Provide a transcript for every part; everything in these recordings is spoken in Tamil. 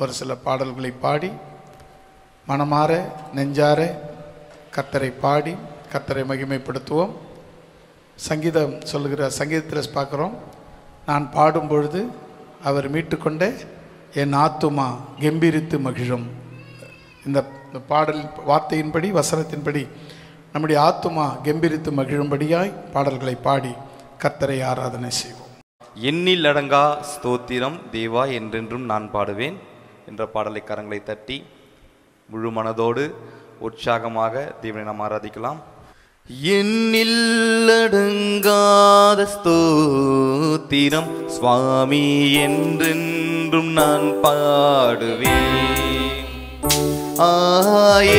ஒரு சில பாடல்களை பாடி மனமாற நெஞ்சார கர்த்தரை பாடி கர்த்தரை மகிமைப்படுத்துவோம். சங்கீதம் சொல்லுகிற சங்கீதத்தில் பார்க்குறோம், நான் பாடும் பொழுது அவர் மீட்டுக்கொண்டே என் ஆத்துமா கெம்பீரித்து மகிழும். இந்த பாடல் வார்த்தையின்படி வசனத்தின்படி நம்முடைய ஆத்துமா கெம்பீரித்து மகிழும்படியாய் பாடல்களை பாடி கர்த்தரை ஆராதனை செய்வோம். எண்ணில் அடங்கா ஸ்தோத்திரம் தேவா என்றென்றும் நான் பாடுவேன் என்ற பாடலை கரங்களை தட்டி முழு மனதோடு உற்சாகமாக தேவனை நாம் ஆராதிக்கலாம். எண்ணில் அடங்காத ஸ்தோத்திரம் சுவாமி என்றென்றும் நான் பாடுவேன்.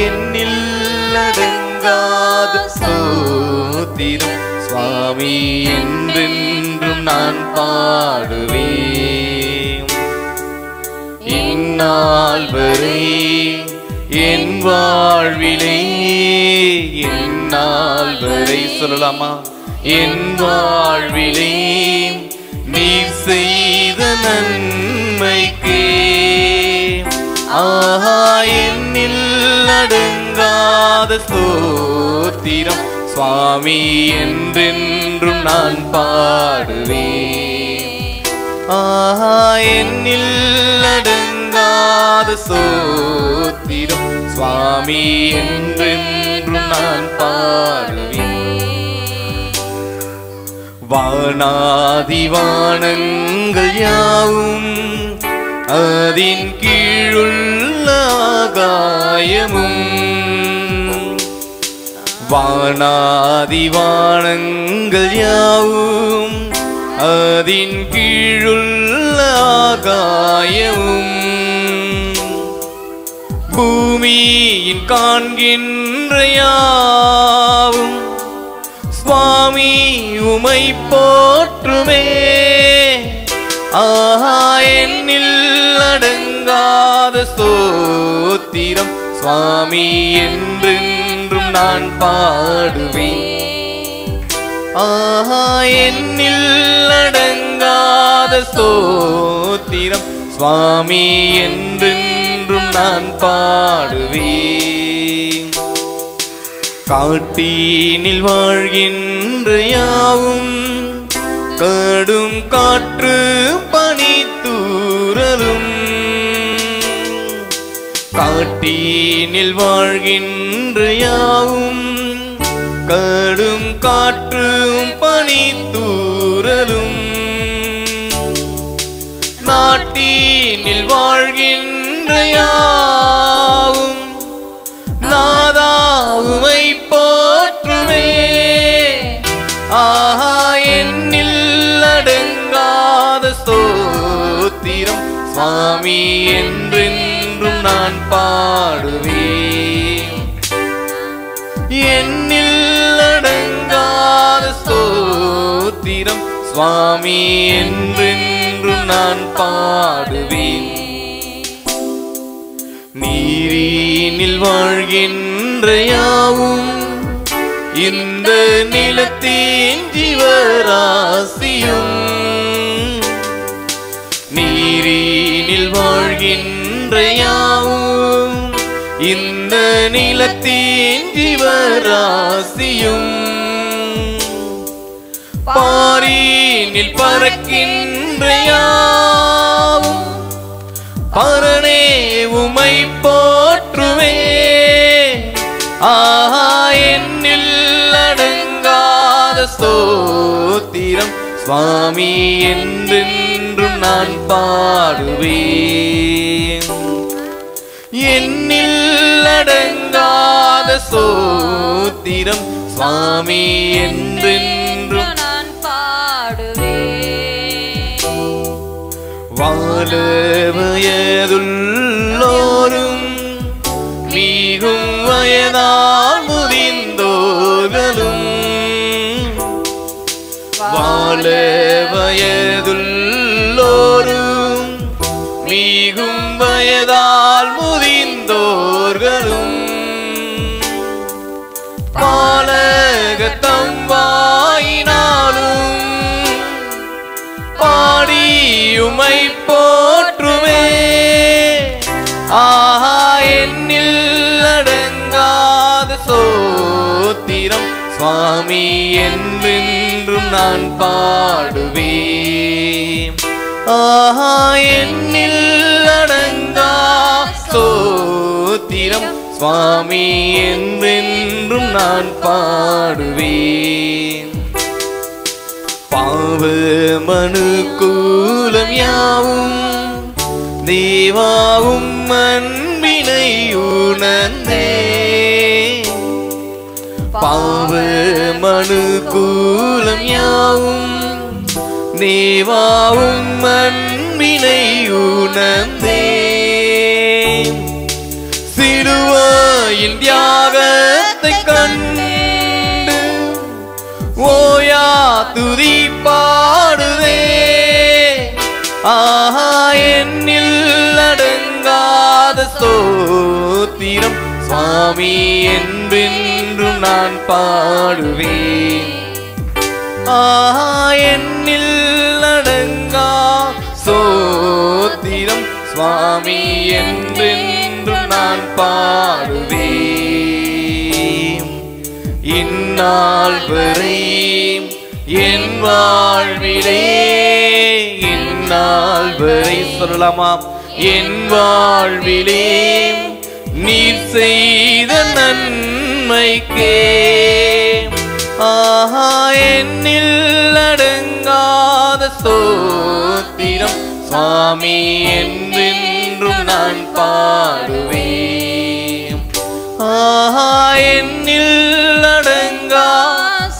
எண்ணில் அடங்காத ஸ்தோத்திரம் சுவாமி என்றென்றும் நான் பாடுவேன். இந்நாள் வரை என் வாழ்விலே இந்நாள் வரை சொல்லலாமா, என் வாழ்விலே நீ செய்த நன்மைக்கே எண்ணில் அடங்காத ஸ்தோத்திரம் சுவாமி என்றென்றும் நான் பாடுவேன். எண்ணில் அடங்காத ஸ்தோத்திரம் சுவாமி என்றென்றும் நான் பாடுவேன். வானாதி வானங்கள் யாவும் அதின் கீழுள்ள ஆகாயமும் வானாதி வானங்கள் யாவும் அதின் கீழுள்ள ஆகாயமும் பூமியின் காண்கின்ற யாவும் சுவாமி உமை போற்றுமே. எண்ணில் அடங்காத ஸ்தோத்திரம் சுவாமி என்றென்றும் நான் பாடுவேன். எண்ணில் அடங்காத ஸ்தோத்திரம் சுவாமி என்றென்றும் நான் பாடுவேன். காட்டினில் வாழ்கின்ற யாவும் கடும் காற்று பனித்தூறலும் காட்டினில் வாழ்கின்ற யாவும் கடும் காற்றும் பனித்தூறலும் நாட்டினில் வாழ்கின்ற யாவும் நாதா உமை போற்றுமே. எண்ணில் அடங்காத ஸ்தோத்திரம் சுவாமி என்றென்றும் நான் பாடுவேன். எண்ணில் அடங்காத ஸ்தோத்திரம் சுவாமி என்றென்றும் நான் பாடுவேன். நீரினில் வாழ்கின்ற யாவும் இந்த நிலத்தின் ஜீவராசியும் நீரினில் வாழ்கின்ற யாவும் இந்த நிலத்தின் ஜீவராசியும் பாரினில் பறக்கின்ற யாவும் பரனே உமை போற்றுமே. எண்ணில் அடங்காத ஸ்தோத்திரம் சுவாமி என்றென்றும் நான் பாடுவேன். எண்ணில் அடங்காத ஸ்தோத்திரம் சுவாமி என்றென்றும் நான் பாடுவேன். வாழ வயதுள்ளோரும் மிகும் வயதால் முதிர்ந்தோர்களும் வாழ வயதுள்ளோரும் மிகும் வயதால் முதிர்ந்தோர்களும் பாலகத்தம் வாயினாலும் பாடியுமை போற்றுமே. ஆஹா எண்ணில் அடங்காத ஸ்தோத்திரம் சுவாமி என்றென்றும் நான் பாடுவேன். ஆஹா எண்ணில் அடங்கா ஸ்தோத்திரம் சுவாமி என்றென்றும் நான் பாடுவேன். பாவ மனுக்கூலம் யாவும் தேவாவும் அன்பினை உணர்ந்தே. பாவ மனுக்கூலம் யாவும் தேவாவும் அன்பினை உணர்ந்தே. சிலுவையின் தியாகத்தை கண்டு ஓயா துதி பாடுதே. ஆஹா எண்ணில் அடங்காத ஸ்தோத்திரம் சுவாமி என்றென்றும் நான் பாடுவேன். ஆஹா எண்ணில் அடங்கா ஸ்தோத்திரம் சுவாமி என்றென்றும் நான் பாடுவேன். இந்நாள் வரை என் வாழ்விலே, இந்நாள் வரை சொல்லலாமா, என் வாழ்விலே நீர் செய்த நன்மைக்கே. ஆஹா எண்ணில் அடங்காத ஸ்தோத்திரம் சுவாமி என்றென்றும் நான் பாடுவேன். ஆஹா எண்ணில் அடங்கா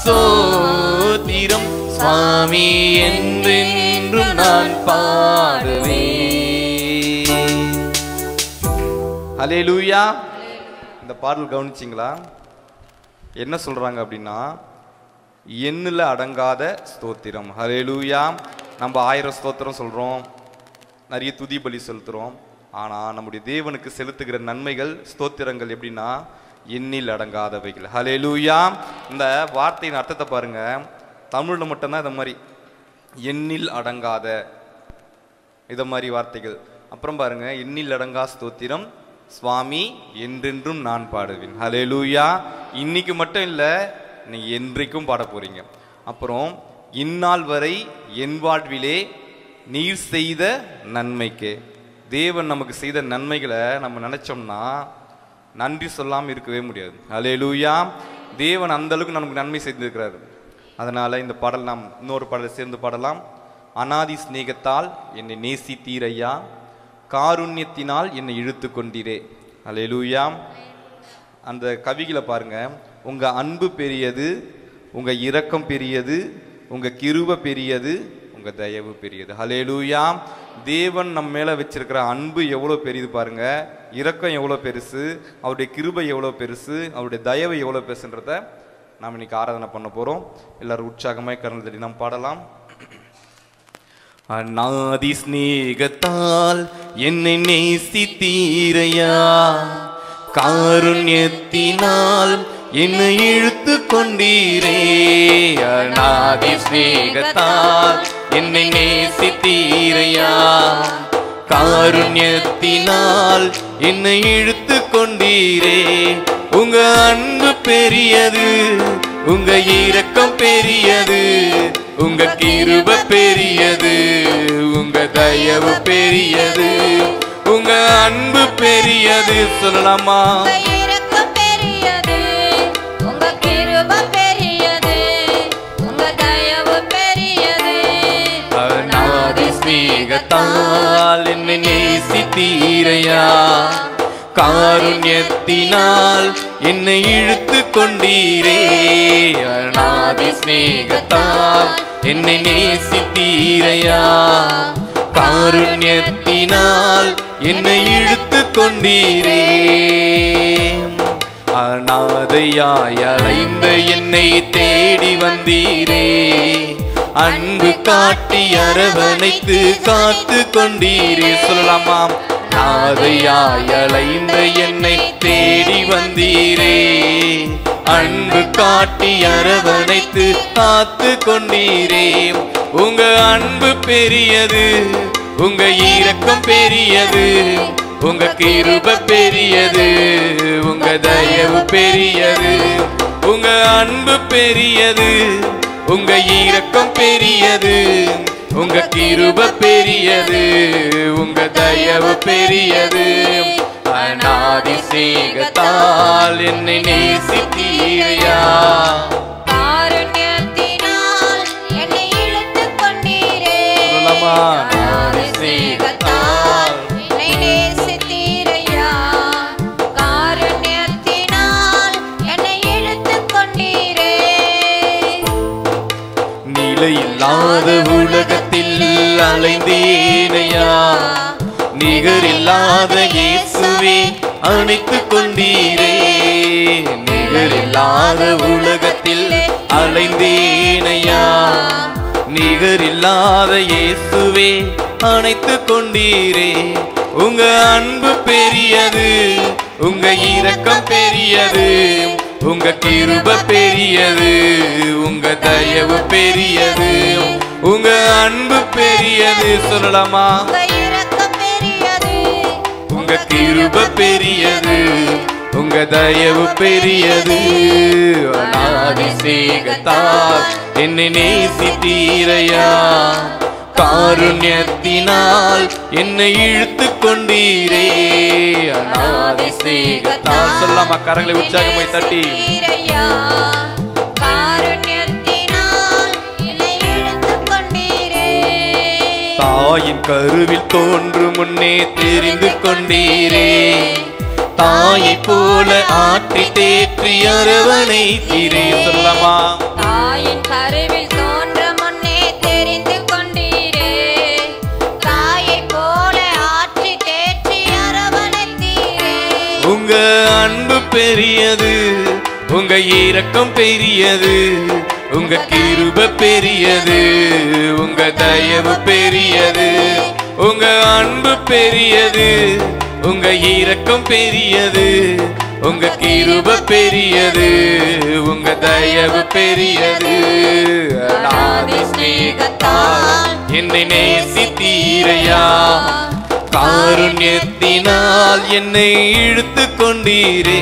ஸ்தோத்திரம் சுவாமி என்றென்றும் நான் பாடுவேன். ஹல்லேலூயா. இந்த பாடல் கவனிச்சிங்களா? என்ன சொல்றாங்க அப்படின்னா, எண்ணில் அடங்காத ஸ்தோத்திரம். ஹல்லேலூயா. நம்ம 1000 ஸ்தோத்திரம் சொல்றோம், நிறைய துதி பலி செலுத்துறோம். ஆனால் நம்முடைய தேவனுக்கு செலுத்துகிற நன்மைகள் ஸ்தோத்திரங்கள் எப்படின்னா எண்ணில் அடங்காதவைகள். ஹல்லேலூயா. இந்த வார்த்தையின் அர்த்தத்தை பாருங்க, தமிழில் மட்டும்தான் இந்த மாதிரி எண்ணில் அடங்காத இதை மாதிரி வார்த்தைகள். அப்புறம் பாருங்க, எண்ணில் அடங்கா ஸ்தோத்திரம் சுவாமி என்றென்றும் நான் பாடுவேன். ஹல்லேலூயா. இன்னைக்கு மட்டும் இல்லை, நீங்க என்றைக்கும் பாட போறீங்க. அப்புறம் இந்நாள் வரை என் வாழ்விலே நீர் செய்த நன்மைக்கு. தேவன் நமக்கு செய்த நன்மைகளை நம்ம நினைச்சோம்னா நன்றி சொல்லாமல் இருக்கவே முடியாது. ஹல்லேலூயா. தேவன் அந்த அளவுக்கு நமக்கு நன்மை செய்திருக்கிறார். அதனால இந்த பாடல் நாம் இன்னொரு பாடலை சேர்ந்து பாடலாம். அநாதி சிநேகத்தால் என்னை நேசித்தீரையா, காருண்யத்தினால் என்னை இழுத்து கொண்டீரே. ஹல்லேலூயா. அந்த கவிகளை பாருங்க, உங்க அன்பு பெரியது, உங்க இரக்கம் பெரியது, உங்க கிருபை பெரியது, உங்க தயவு பெரியது. ஹல்லேலூயா. தேவன் நம்ம மேல வச்சிருக்கிற அன்பு எவ்வளவு பெரியது பாருங்க, இரக்கம் எவ்வளவு பெருசு, அவருடைய கிருபை எவ்வளவு பெருசு, அவருடைய தயவு எவ்வளவு பெருசுன்றத நாம் இன்னைக்கு ஆராதனை பண்ண போறோம். எல்லாரும் உற்சாகமாய் கரங்கள் தட்டி நாம் பாடலாம். அநாதி ஸ்நேகத்தால் என்னை நேசித்தீரையா, காருண்யத்தினால் என்னை இழுத்து கொண்டீரே. அநாதி ஸ்நேகத்தால் என்னை நேசித்தீரையா, காருண்யத்தினால் என்னை இழுத்து கொண்டீரே. உங்க அன்பு பெரியது, உங்க இரக்கம் பெரியது, உங்க கிருபை பெரியது, உங்க தயவு பெரியது, உங்க அன்பு பெரியது. சொல்லலாமா? இரக்கம் பெரியது, உங்க கிருபை பெரியது, உங்க தயவு பெரியது. அநாதி ஸ்நேகத்தால் என்னை நேசித்தீரையா, காருண்யத்தினால் என்னை இழுத்து கொண்டீரே. அநாதி ஸ்நேகத்தால் என்னை நேசித்தீரையா, காருண்யத்தினால் என்னை இழுத்து கொண்டீரே. அநாதையாய் அலைந்த என்னை தேடி வந்தீரே, அன்பு காட்டி அரவணைத்து காத்து கொண்டீரே. சொல்லலாமா? அநாதையாய் அலைந்த என்னை தேடி வந்தீரே, அன்பு காட்டி அரவணைத்து காத்து கொண்டீரே. உங்க அன்பு பெரியது, உங்க இரக்கம் பெரியது, உங்க கிருபை பெரியது, உங்க தயவு பெரியது, உங்க அன்பு பெரியது, உங்க இரக்கம் பெரியது, உங்க கிருபை பெரியது, உங்க தயவு பெரியது. அநாதி சிநேகத்தால் என்னை நேசித்தீரையா, காருண்யத்தினால் என்னை இழுத்துக் கொண்டீரே. அநாதி சிநேகத்தால் என்னை நேசித்தீரையா, காருண்யத்தினால் என்னை இழுத்துக் கொண்டீரே. நிலையில்லாத உலகத்தில் அலைந்தேனையா, நிகரில்லாத இயேசுவே அணைத்துக் கொண்டீரே. நிகரில்லாத உலகத்தில் அலைந்தேனையா, நிகரில்லாத இயேசுவே அணைத்துக் கொண்டீரே. உங்க அன்பு பெரியது, உங்க இரக்கம் பெரியது, உங்க கிருபை பெரியது, உங்க தயவு பெரியது, உங்க அன்பு பெரியது. சொல்லலாமா? உங்க இரக்கம் பெரியது, உங்க கிருபை பெரியது, உங்க தயவு பெரியது. அநாதி சிநேகத்தால் என்னை நேசித்தீரையா, காருண்யத்தினால் என்னை இழுத்துக் கொண்டீரே. அநாதி சிநேகத்தால். சொல்லாமா? கரங்களை உற்சாகமாய் தட்டி. நேசித்தீரையா, காருண்யத்தினால் என்னை இழுத்துக் கொண்டீரே. தாயின் கருவில் தோன்றும் முன்னே தெரிந்து கொண்டீரே, தாயை போல ஆற்றி தேற்றி அரவணைத்தீரே. சொல்லலாமா? தாயின் கருவில் தோன்ற முன்னே தெரிந்து கொண்டீரே, தாயை போல ஆற்றி தேற்றி அரவணைத்தீரே. உங்க அன்பு பெரியது, உங்க இரக்கம் பெரியது, உங்க கிருபை பெரியது, உங்க தயவு பெரியது, உங்க அன்பு பெரியது, உங்க இரக்கம் பெரியது, உங்க கிருபை பெரியது, உங்க தயவு பெரியது. அநாதி சிநேகத்தால் என்னை நேசித்தீரையா, காருண்யத்தினால் என்னை இழுத்துக் கொண்டீரே.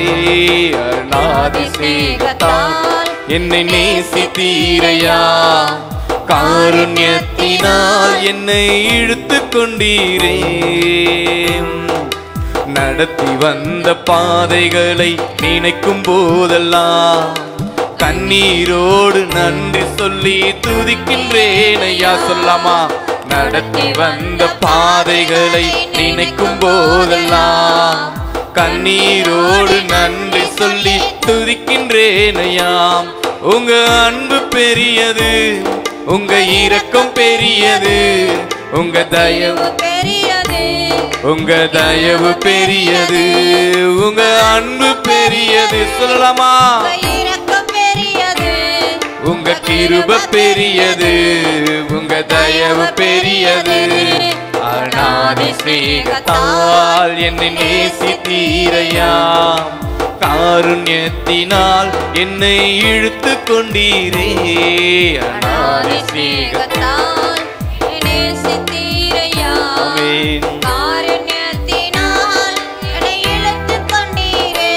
அநாதி சிநேகத்தால் என்னை நேசித்தீரையா, காருண்யத்தினால் என்னை இழுத்துக் கொண்டீரே. நடத்தி வந்த பாதைகளை நினைக்கும் போதெல்லாம் கண்ணீரோடு நன்றி சொல்லி துதிக்கின்றேன் ஐயா. சொல்லாமா? நடத்தி வந்த பாதைகளை நினைக்கும் போதெல்லாம் கண்ணீரோடு நன்றி சொல்லி துதிக்கின்றேன் ஐயா. உங்க அன்பு பெரியது, உங்க இரக்கம் பெரியது, உங்க தயவு பெரியது, உங்க தயவு பெரியது, உங்க அன்பு பெரியது. சொல்லலாமா? இரக்கம் பெரியது, உங்க கிருபை பெரியது, உங்க தயவு பெரியது. அநாதி சிநேகத்தால் என்னை நேசித்தீரையா, காருண்யத்தினால் என்னை இழுத்துக் கொண்டீரே. அநாதி சிநேகத்தால் நேசித்தீரையா, ஆமென். காருண்யத்தினால் என்னை இழுத்துக் கொண்டீரே.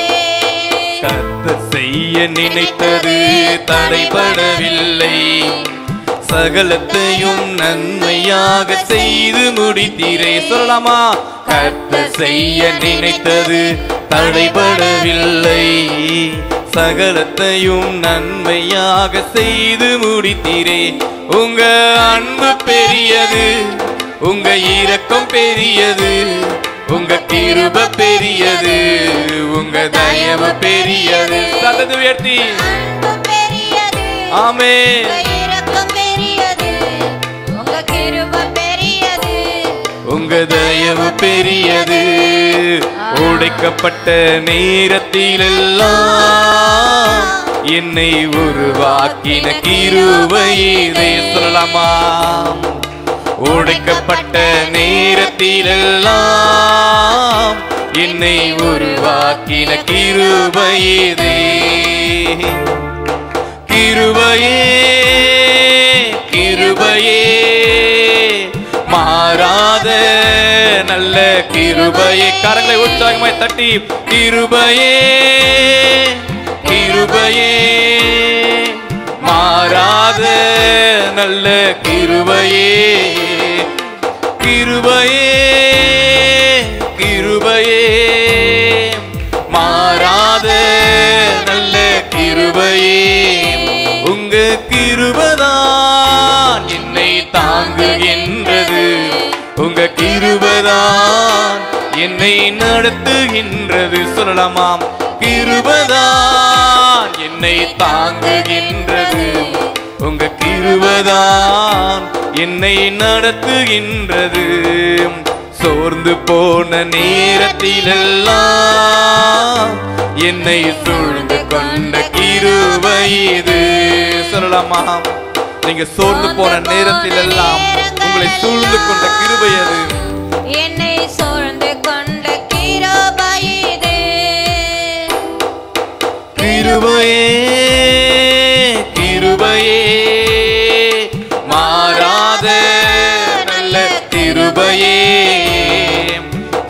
கர்த்தர் செய்ய நினைத்தது தடைபடவில்லை, சகலத்தையும் நன்மையாக செய்து முடித்தீரே. சொல்லலாமா? கர்த்தர் செய்ய நினைத்தது தடைபடவில்லை, சகலத்தையும் நன்மையாக செய்து முடித்தீரே. உங்க அன்பு பெரியது, உங்க இரக்கம் பெரியது, உங்க கிருபை பெரியது, உங்க தயவு பெரியது. சத்தத்தை உயர்த்தி அன்பு பெரியது, ஆமென். உங்க இரக்கம் பெரியது, உங்க கிருபை பெரியது, உங்க தயவு பெரியது. உடைக்கப்பட்ட நேரத்திலெல்லாம் என்னை உருவாக்கின கிருபையே. சொல்லலாமா? உடைக்கப்பட்ட நேரத்திலெல்லாம் என்னை உருவாக்கின கிருபையே. கிருபையே, கிருபையே, மாறாத நல்ல கிருபையே. கிருபையே. கரங்களை உற்சாகமாய் தட்டி கிருபையே கிருபையே மாறாத நல்ல கிருபையே கிருபையே கிருபையே மாறாத நல்ல கிருபையே. உங்க கிருபைதான் என்னை தாங்குகின்றது, உங்க கிருபைதான் என்னை நடத்துகின்றது. சொல்லலாமாம், கிருபைதான் என்னை தாங்குகின்றது, உங்க கிருபைதான் என்னை நடத்துகின்றது. சோர்ந்து போன நேரத்திலெல்லாம் என்னை சூழ்ந்து கொண்ட கிருபை இது. சொல்லலாமா, நீங்க சோர்ந்து போன நேரத்திலெல்லாம் உங்களை சூழ்ந்து கொண்ட கிருபை அது. என்னை சூழ்ந்து கொண்ட கிருபை இது. கிருபையே கிருபையே மாறாத நல்ல கிருபையே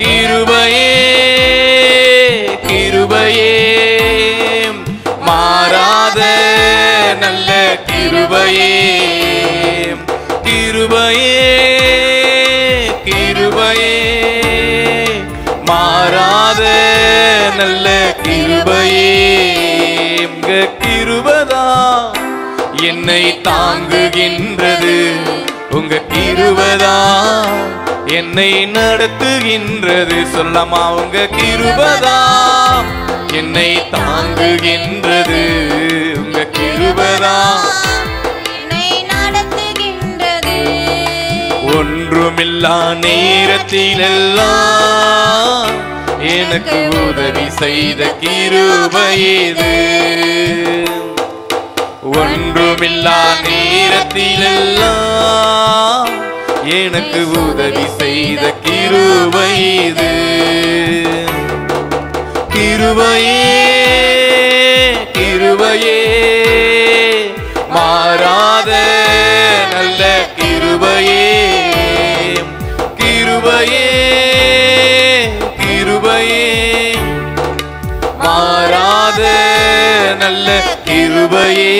கிருபையே கிருபையே மாறாத நல்ல கிருபையே கிருபையே கிருபையே மாறாத நல்ல கிருபையே. உங்க கிருபைதான் என்னை தாங்குகின்றது, உங்க கிருபைதான் என்னை நடத்துகின்றது. சொல்லமா, உங்க கிருபைதான் என்னை தாங்குகின்றது, உங்க கிருபைதான் என்னை நடத்துகின்றது. ஒன்றுமில்லா நேரத்திலெல்லாம் எனக்கு உதவி செய்த கிருபை இது. ஒன்றுமில்லா நேரத்திலெல்லாம் எனக்கு உதவி செய்த கிருபை இது. கிருபையே கிருபையே மாறாத நல்ல கிருபையே கிருபையே கிருபையே மாறாத நல்ல கிருபையே.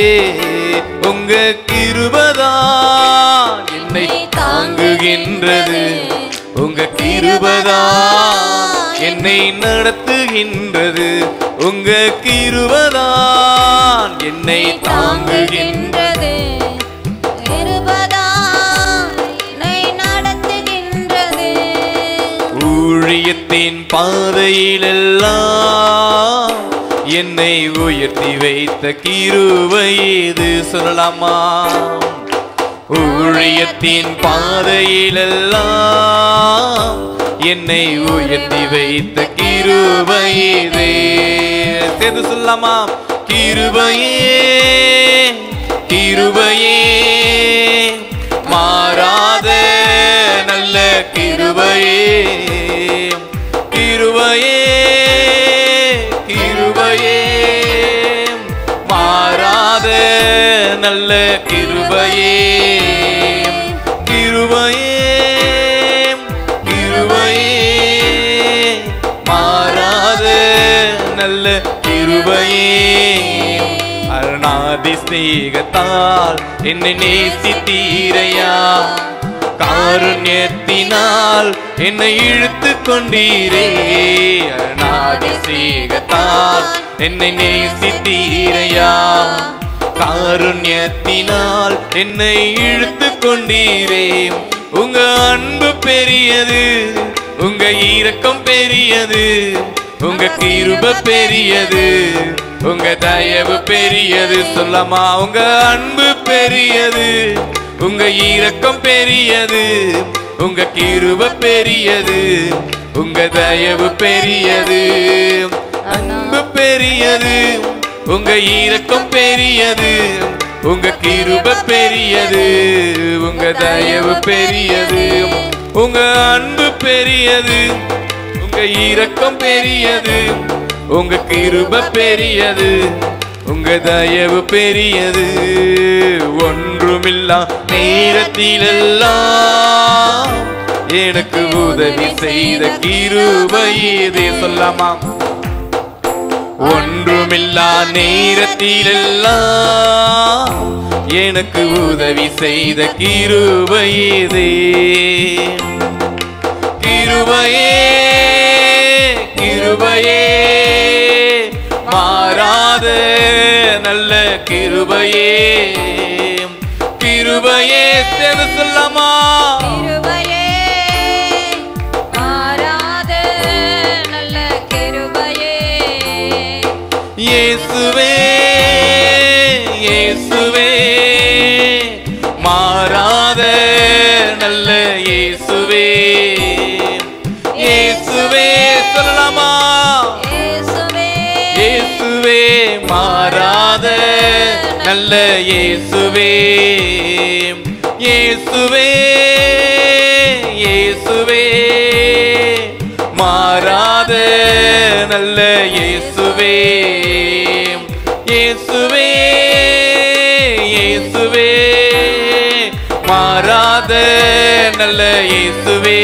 உங்க கிருபைதான் என்னை தாங்குகின்றது, உங்க கிருபைதான் என்னை நடத்துகின்றது, உங்க கிருபைதான் என்னை தாங்குகின்றது. கிருபைதான் என்னை நடத்துகின்றது. ஊழியத்தின் பாதையிலெல்லாம் என்னை உயர்த்தி வைத்த கிருபை இது. சொல்லலாமா, ஊழியத்தின் பாதையிலெல்லாம் என்னை உயர்த்தி வைத்த கிருபை இது. சேர்ந்து சொல்லலாமா, கிருபையே கிருபையே மாறாத நல்ல கிருபையே கிருபையே கிருபையே மாறாத நல்ல கிருபையே கிருபையே கிருபையே மாறாத நல்ல கிருபையே. அருணாதி ஸ்நேகத்தால் என்னை நேசித்தீரையா, காருண்யத்தினால் என்னை இழுத்து கொண்டீரே. அருணாதி ஸ்நேகத்தால் என்னை நேசித்தீரையா, காருண்யத்தினால் என்னை இழுத்து கொண்டீரே. உங்க அன்பு பெரியது, உங்க இரக்கம் பெரியது, உங்க கிருபை பெரியது, உங்க தயவு பெரியது. சொல்லமா, உங்க அன்பு பெரியது, உங்க இரக்கம் பெரியது, உங்க கிருபை பெரியது, உங்க தயவு பெரியது. அன்பு பெரியது, உங்க இரக்கம் பெரியது, உங்க கிருபை பெரியது, உங்க தயவு பெரியது. உங்க அன்பு பெரியது, உங்க இரக்கம் பெரியது, உங்க கிருபை பெரியது, உங்க தயவு பெரியது. ஒன்றுமில்லா நேரத்திலெல்லாம் எனக்கு உதவி செய்த கிருபை இதே. சொல்லாமா? ஒன்றுமில்லா நேரத்திலெல்லாம் எனக்கு உதவி செய்த கிருபை இதே. கிருபையே கிருபையே மாறாத நல்ல கிருபையே. கிருபையே சேர்ந்து சொல்லாமா? கிருபையே மாறாத நல்ல கிருபையே. இயேசுவே இயேசுவே மாறாத நல்ல இயேசுவே. இயேசுவே சொல்லலாமா? இயேசுவே இயேசுவே மாறாத நல்ல இயேசுவே. இயேசுவே இயேசுவே மாறாத நல்ல இயேசுவே. இயேசுவே இயேசுவே மாறாத நல்ல இயேசுவே.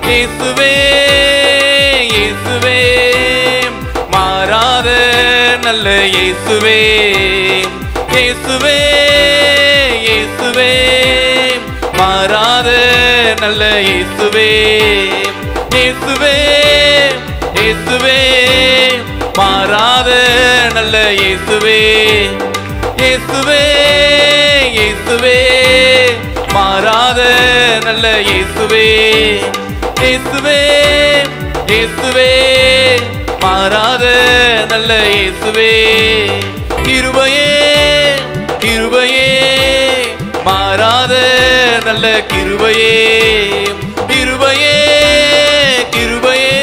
இயேசுவே இயேசுவே மாறாத நல்ல இயேசுவே. இயேசுவே இயேசுவே மாறாத நல்ல இயேசுவே. இயேசுவே இயேசுவே மாறாத நல்ல இயேசுவே. இயேசுவே இயேசுவே மாறாத நல்ல இயேசுவே. இயேசுவே இயேசுவே மாறாத நல்ல இயேசுவே. கிருபையே கிருபையே மாறாத நல்ல கிருபையே. கிருபையே கிருபையே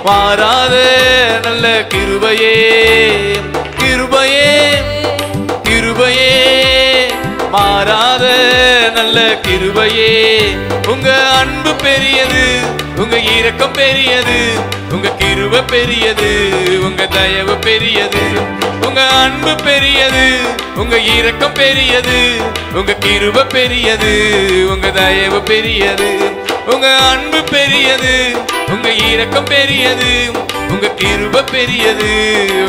மாறாத நல்ல கிருபையே. கிருபையே கிருபையே மாறாத நல்ல கிருபையே. உங்க அன்பு பெரியது, உங்க இரக்கம் பெரியது, உங்க கிருபை பெரியது, உங்க தயவு பெரியது. உங்க அன்பு பெரியது, உங்க இரக்கம் பெரியது, உங்க கிருபை பெரியது, உங்க தயவு பெரியது. உங்க அன்பு பெரியது, உங்க இரக்கம் பெரியது, உங்க கிருபை பெரியது,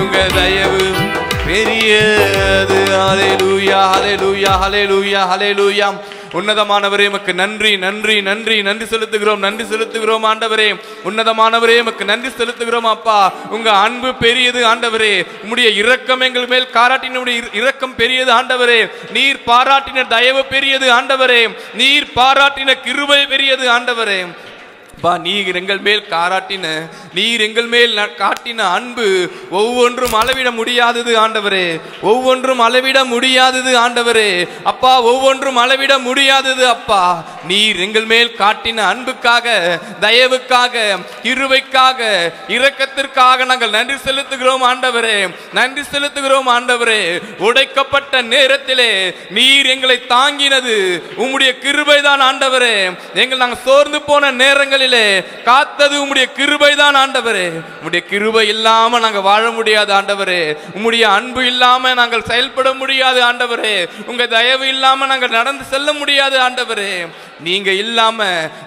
உங்க தயவு பெரியது. ஹல்லேலூயா ஹல்லேலூயா ஹல்லேலூயா ஹல்லேலூயா. உன்னதமானவரே உமக்கு நன்றி நன்றி நன்றி நன்றி செலுத்துகிறோம், நன்றி செலுத்துகிறோம் ஆண்டவரே. உன்னதமானவரே உமக்கு நன்றி செலுத்துகிறோம் அப்பா. உங்க அன்பு பெரியது ஆண்டவரே. உம்முடைய இரக்கம் எங்கள் மேல் காராட்டின இரக்கம் பெரியது ஆண்டவரே. நீர் பாராட்டின தயவு பெரியது ஆண்டவரே. நீர் பாராட்டின கிருபை பெரியது ஆண்டவரே. நீர் எங்கள் மேல் காராட்டின, நீர் எங்கள் மேல் காட்டின அன்பு ஒவ்வொன்றும் அளவிட முடியாதது ஆண்டவரே. ஒவ்வொன்றும் அளவிட முடியாதது ஆண்டவரே. அப்பா ஒவ்வொன்றும் அளவிட முடியாதது அப்பா. நீர் எங்கள் மேல் காட்டின அன்புக்காக, தயவுக்காக, கிருபைக்காக, இரக்கத்திற்காக நாங்கள் நன்றி செலுத்துகிறோம் ஆண்டவரே. நன்றி செலுத்துகிறோம் ஆண்டவரே. உடைக்கப்பட்ட நேரத்திலே நீர் எங்களை தாங்கினது உம்முடைய கிருபைதான் ஆண்டவரே. நாங்கள் சோர்ந்து போன நேரங்களில் காத்தது உம்முடைய கிருபைதான் ஆண்டவரே. உம்முடைய கிருபை இல்லாம நாங்க வாழ முடியாது ஆண்டவரே. உம்முடைய அன்பு இல்லாம நாங்கள் செயல்பட முடியாது ஆண்டவரே. உங்க தயவு இல்லாம நாங்கள் நடந்து செல்ல முடியாது ஆண்டவரே. நீங்க இல்லாம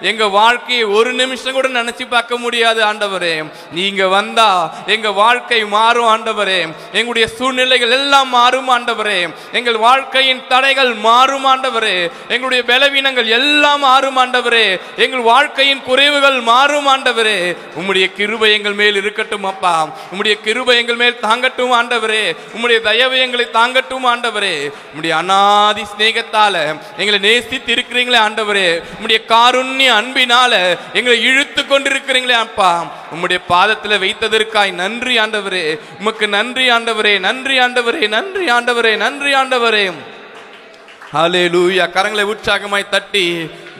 எங்க வாழ்க்கையை ஒரு நிமிஷம் கூட நினைச்சு பார்க்க முடியாது ஆண்டவரே. நீங்க வந்தா எங்க வாழ்க்கை மாறும் ஆண்டவரே. எங்களுடைய சூழ்நிலைகள் எல்லாம் மாறும் ஆண்டவரே. எங்கள் வாழ்க்கையின் தடைகள் மாறும் ஆண்டவரே. எங்களுடைய பலவீனங்கள் எல்லாம் மாறும் ஆண்டவரே. எங்கள் வாழ்க்கையின் குறைவுகள் மாறும் ஆண்டவரே. உம்முடைய கிருபை எங்கள் மேல் இருக்கட்டும் அப்பா. உம்முடைய கிருபை எங்கள் மேல் தாங்கட்டும் ஆண்டவரே. உம்முடைய தயவு எங்களை தாங்கட்டும் ஆண்டவரே. உம்முடைய அநாதி சிநேகத்தால எங்களை நேசித்து இருக்கிறீங்களே ஆண்டவரே. உம்முடைய காருண்ய அன்பினால எங்களை இழுத்து கொண்டிருக்கிறீங்களே அப்பா. உம்முடைய பாதத்தில் வைத்ததற்காய் நன்றி ஆண்டவரே. உமக்கு நன்றி ஆண்டவரே. நன்றி ஆண்டவரே. நன்றி ஆண்டவரே. நன்றி ஆண்டவரே. ஹல்லேலூயா. கரங்களை உற்சாகமாய் தட்டி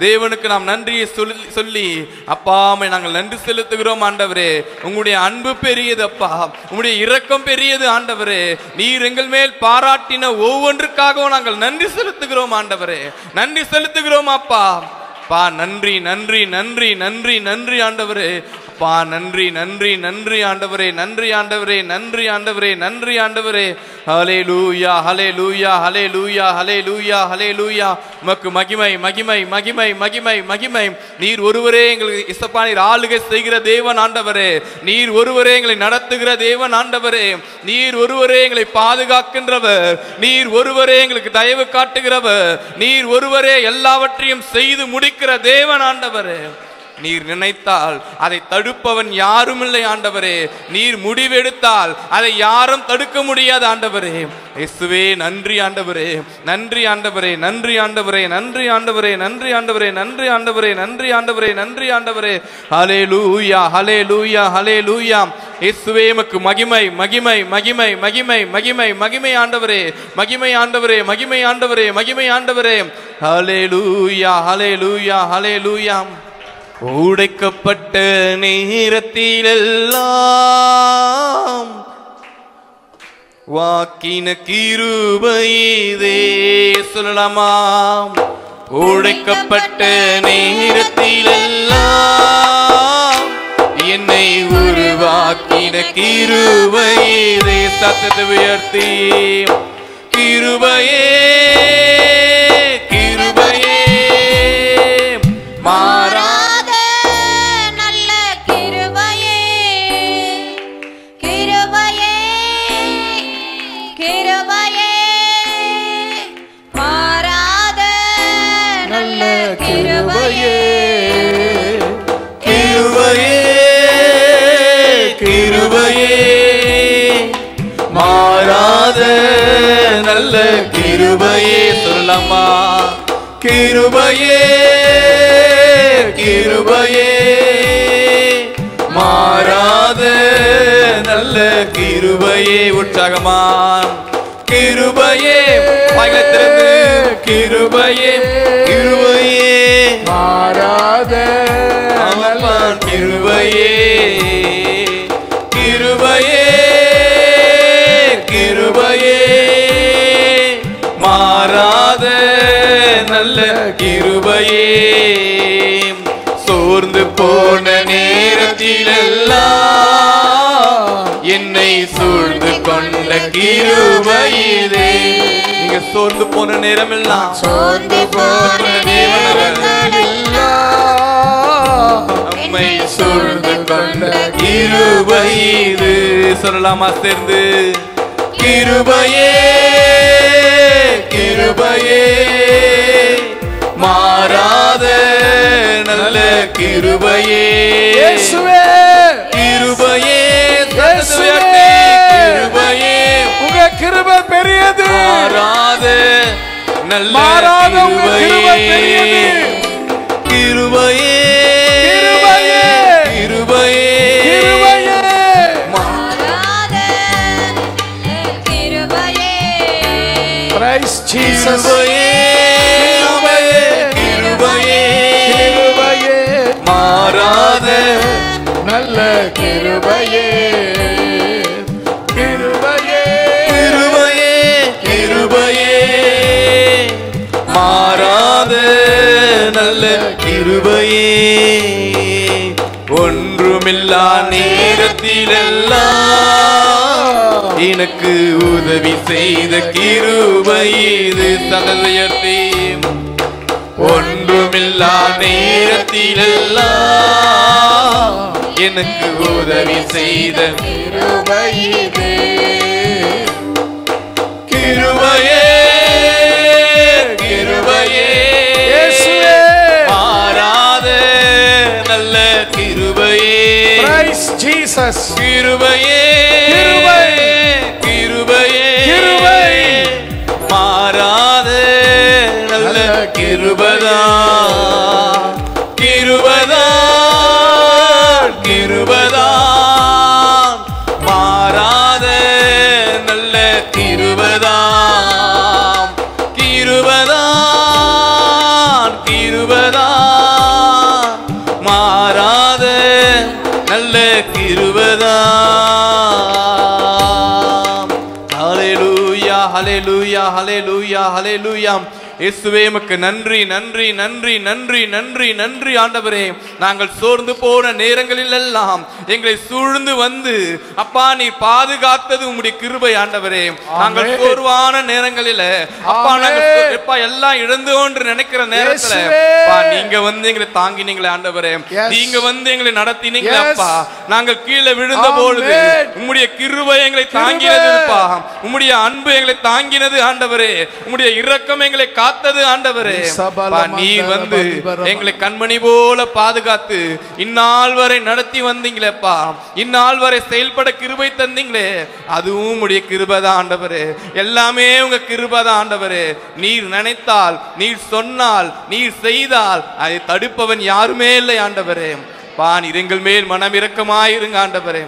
தேவனுக்கு நாம் நன்றியை சொல்லி அப்பாமை நாங்கள் நன்றி செலுத்துகிறோம் ஆண்டவரே. உங்களுடைய அன்பு பெரியது அப்பா. உங்களுடைய இரக்கம் பெரியது ஆண்டவரே. நீர் எங்கள் மேல் பாராட்டின ஒவ்வொன்றுக்காகவும் நாங்கள் நன்றி செலுத்துகிறோம் ஆண்டவரே. நன்றி செலுத்துகிறோம் அப்பா. நன்றி நன்றி நன்றி நன்றி நன்றி ஆண்டவரே. அப்பா நன்றி நன்றி நன்றி ஆண்டவரே, நன்றி ஆண்டவரே, நன்றி ஆண்டவரே, நன்றி ஆண்டவரே. ஹல்லேலூயா ஹல்லேலூயா ஹல்லேலூயா ஹல்லேலூயா ஹல்லேலூயா. உமக்கு மகிமை மகிமை மகிமை மகிமை மகிமை. நீர் ஒருவரே எங்களுக்கு இசப்பா நீர் ஆளுகை செய்கிற தேவன் ஆண்டவரே. நீர் ஒருவரே எங்களை நடத்துகிற தேவன் ஆண்டவரே. நீர் ஒருவரே எங்களை பாதுகாக்கின்றவர். நீர் ஒருவரே எங்களுக்கு தயவு காட்டுகிறவர். நீர் ஒருவரே எல்லாவற்றையும் செய்து முடிக்கிற தேவன் ஆண்டவரே. நீர் நினைத்தால் அதை தடுப்பவன் யாரும் இல்லை ஆண்டவரே. நீர் முடிவெடுத்தால் அதை யாரும் தடுக்க முடியாது ஆண்டவரே. இயேசுவே நன்றி ஆண்டவரே, நன்றி ஆண்டவரே, நன்றி ஆண்டவரே, நன்றி ஆண்டவரே, நன்றி ஆண்டவரே, நன்றி ஆண்டவரே, நன்றி ஆண்டவரே, நன்றி ஆண்டவரே. ஹல்லேலூயா ஹல்லேலூயா ஹல்லேலூயா. இயேசுவே உமக்கு மகிமை மகிமை மகிமை மகிமை மகிமை மகிமை ஆண்டவரே, மகிமை ஆண்டவரே, மகிமை ஆண்டவரே, மகிமை ஆண்டவரே. ஹல்லேலூயா ஹல்லேலூயா ஹல்லேலூயா. உடைக்கப்பட்ட நேரத்திலெல்லாம் வாக்கின கிருபையே சொல்லலாமா? உடைக்கப்பட்ட நேரத்திலெல்லாம் என்னை உருவாக்கின கிருபையே. சத்தத்தை உயர்த்தி கிருபையே கிருபையே மாறா மாறாத நல்ல கிருபையே சொல்லலாமா? கிருபையே கிருபையே மாறாத நல்ல கிருபையே. உற்சாகமா கிருபையே வாய்களை திறந்து கிருபையே கிருபையே மாறாத கிருபையே கிருபையே கிருபையே மாறாத நல்ல கிருபையே. சோர்ந்து போன நேரத்திலெல்லாம் என்னை சூழ்ந்து கொண்ட கிருபையே. நீங்க சோர்ந்து போன நேரமெல்லாம் சோர்ந்து போன நம்மை சூழ்ந்து கொண்ட கிருபையே. சொல்லலாமா சேர்ந்து? கிருபையே கிருபையே மாறாத நல்ல கிருபையே. இயேசுவே கிருபையே கிருபையே உங்க கிருபை பெரியது. மாறாத நல்ல கிருபையே கிருபையே கிருபையே கிருபையே கிருபையே மாறாத கிருபையே. Praise Jesus. கிருபையே கிருபையே கிருபையே மாறாத நல்ல கிருபையே கிருபையே கிருபையே கிருபையே மாறாத நல்ல கிருபையே. ஒன்றுமில்லா நேரத்திலெல்லாம் எனக்கு உதவி செய்த கிருபையே. சதயத்தை ஒன்றுமில்லா நேரத்திலெல்லாம் எனக்கு உதவி செய்த கிருபையே கிருபையே கிருபையே இயேசுவே மாறாத நல்ல கிருபையே. Praise Jesus. கிருபையே கிருபை கிருபையே கிருபை மாறாத நல்ல கிருபைதான் கிருபைதான் கிருபைதான் மாறாத நல்ல கிருபைதான் கிருபைதான் கிருபைதான் மாறாத நல்ல கிருபைதான். ஹல்லேலூயா ஹல்லேலூயா ஹல்லேலூயா ஹல்லேலூயா. இயேசுவே உமக்கு நன்றி நன்றி நன்றி நன்றி நன்றி நன்றி ஆண்டவரே. நாங்கள் சோர்ந்து போன நேரங்களில் எல்லாம் எங்களை சூழ்ந்து வந்து அப்பா நீர் பாதுகாத்தது உம்முடைய கிருபை ஆண்டவரே. நாங்கள் சோர்வான நேரங்களில அப்பா நாங்கள் எல்லாம் இழந்து கொண்டு நினைக்கிற நேரத்துல நீங்க வந்து எங்களை தாங்கினீங்களே ஆண்டவரே. நீங்க வந்து எங்களை நடத்தினீங்களே அப்பா. நாங்கள் கீழே விழுந்த பொழுது உம்முடைய கிருபை எங்களை தாங்கினதுப்பா. உம்முடைய அன்பு எங்களை தாங்கினது ஆண்டவரே. உம்முடைய இரக்கம் எங்களை காத்தது ஆண்டவரே. நீர் வந்து எங்களை கண்மணி போல பாதுகாத்து இந்நாள் வரை நடத்தி வந்தீங்களேப்பா. இந்நாள் வரை செயல்பட கிருபை தந்தீங்களே, அதுவும் உம்முடைய கிருபை தான் ஆண்டவரே. எல்லாமே உங்க கிருபை தான் ஆண்டவரே. நீர் நினைத்தால், நீர் சொன்னால், நீர் செய்தால் அதை தடுப்பவன் யாருமே இல்லை ஆண்டவரே. நீர் எங்கள் மேல் மனமிரக்கமாயிருங்க ஆண்டவரே.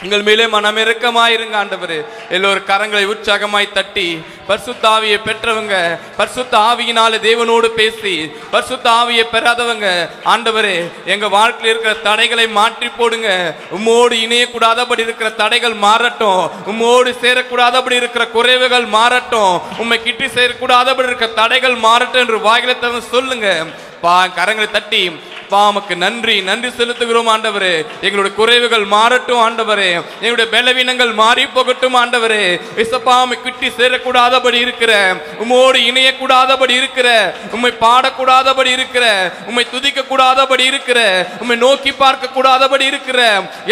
எங்கள் மேலே மனமிரக்கமாயிருங்க ஆண்டவரே. எல்லோரும் கரங்களை உற்சாகமாய் தட்டி பரிசுத்த ஆவியை பெற்றவங்க, பரிசுத்த ஆவியினால தேவனோடு பேசி பரிசுத்த ஆவியை பெறாதவங்க ஆண்டவரே எங்க வாழ்க்கையில் இருக்கிற தடைகளை மாற்றி போடுங்க. உம்மோடு இணையக்கூடாதபடி இருக்கிற தடைகள் மாறட்டும். உம்மோடு சேரக்கூடாதபடி இருக்கிற குறைவுகள் மாறட்டும். உம்மை கிட்டி சேரக்கூடாதபடி இருக்கிற தடைகள் மாறட்டும் என்று வாயிலை தவிர சொல்லுங்க. கரங்களை தட்டி உமக்கு நன்றி நன்றி செலுத்துகிறோம் ஆண்டவரே. எங்களுடைய குறைவுகள் மாறட்டும் ஆண்டவரே. எங்களுடைய பலவீனங்கள் மாறி போகட்டும் ஆண்டவரே. இசப்பாமை கிட்டி சேரக்கூடாதபடி இருக்கிற, உம்மோடு இணையக்கூடாதபடி இருக்கிற, உம்மை பாடக்கூடாதபடி இருக்கிற, உம்மை துதிக்க கூடாதபடி இருக்கிற, உம்மை நோக்கி பார்க்க கூடாதபடி இருக்கிற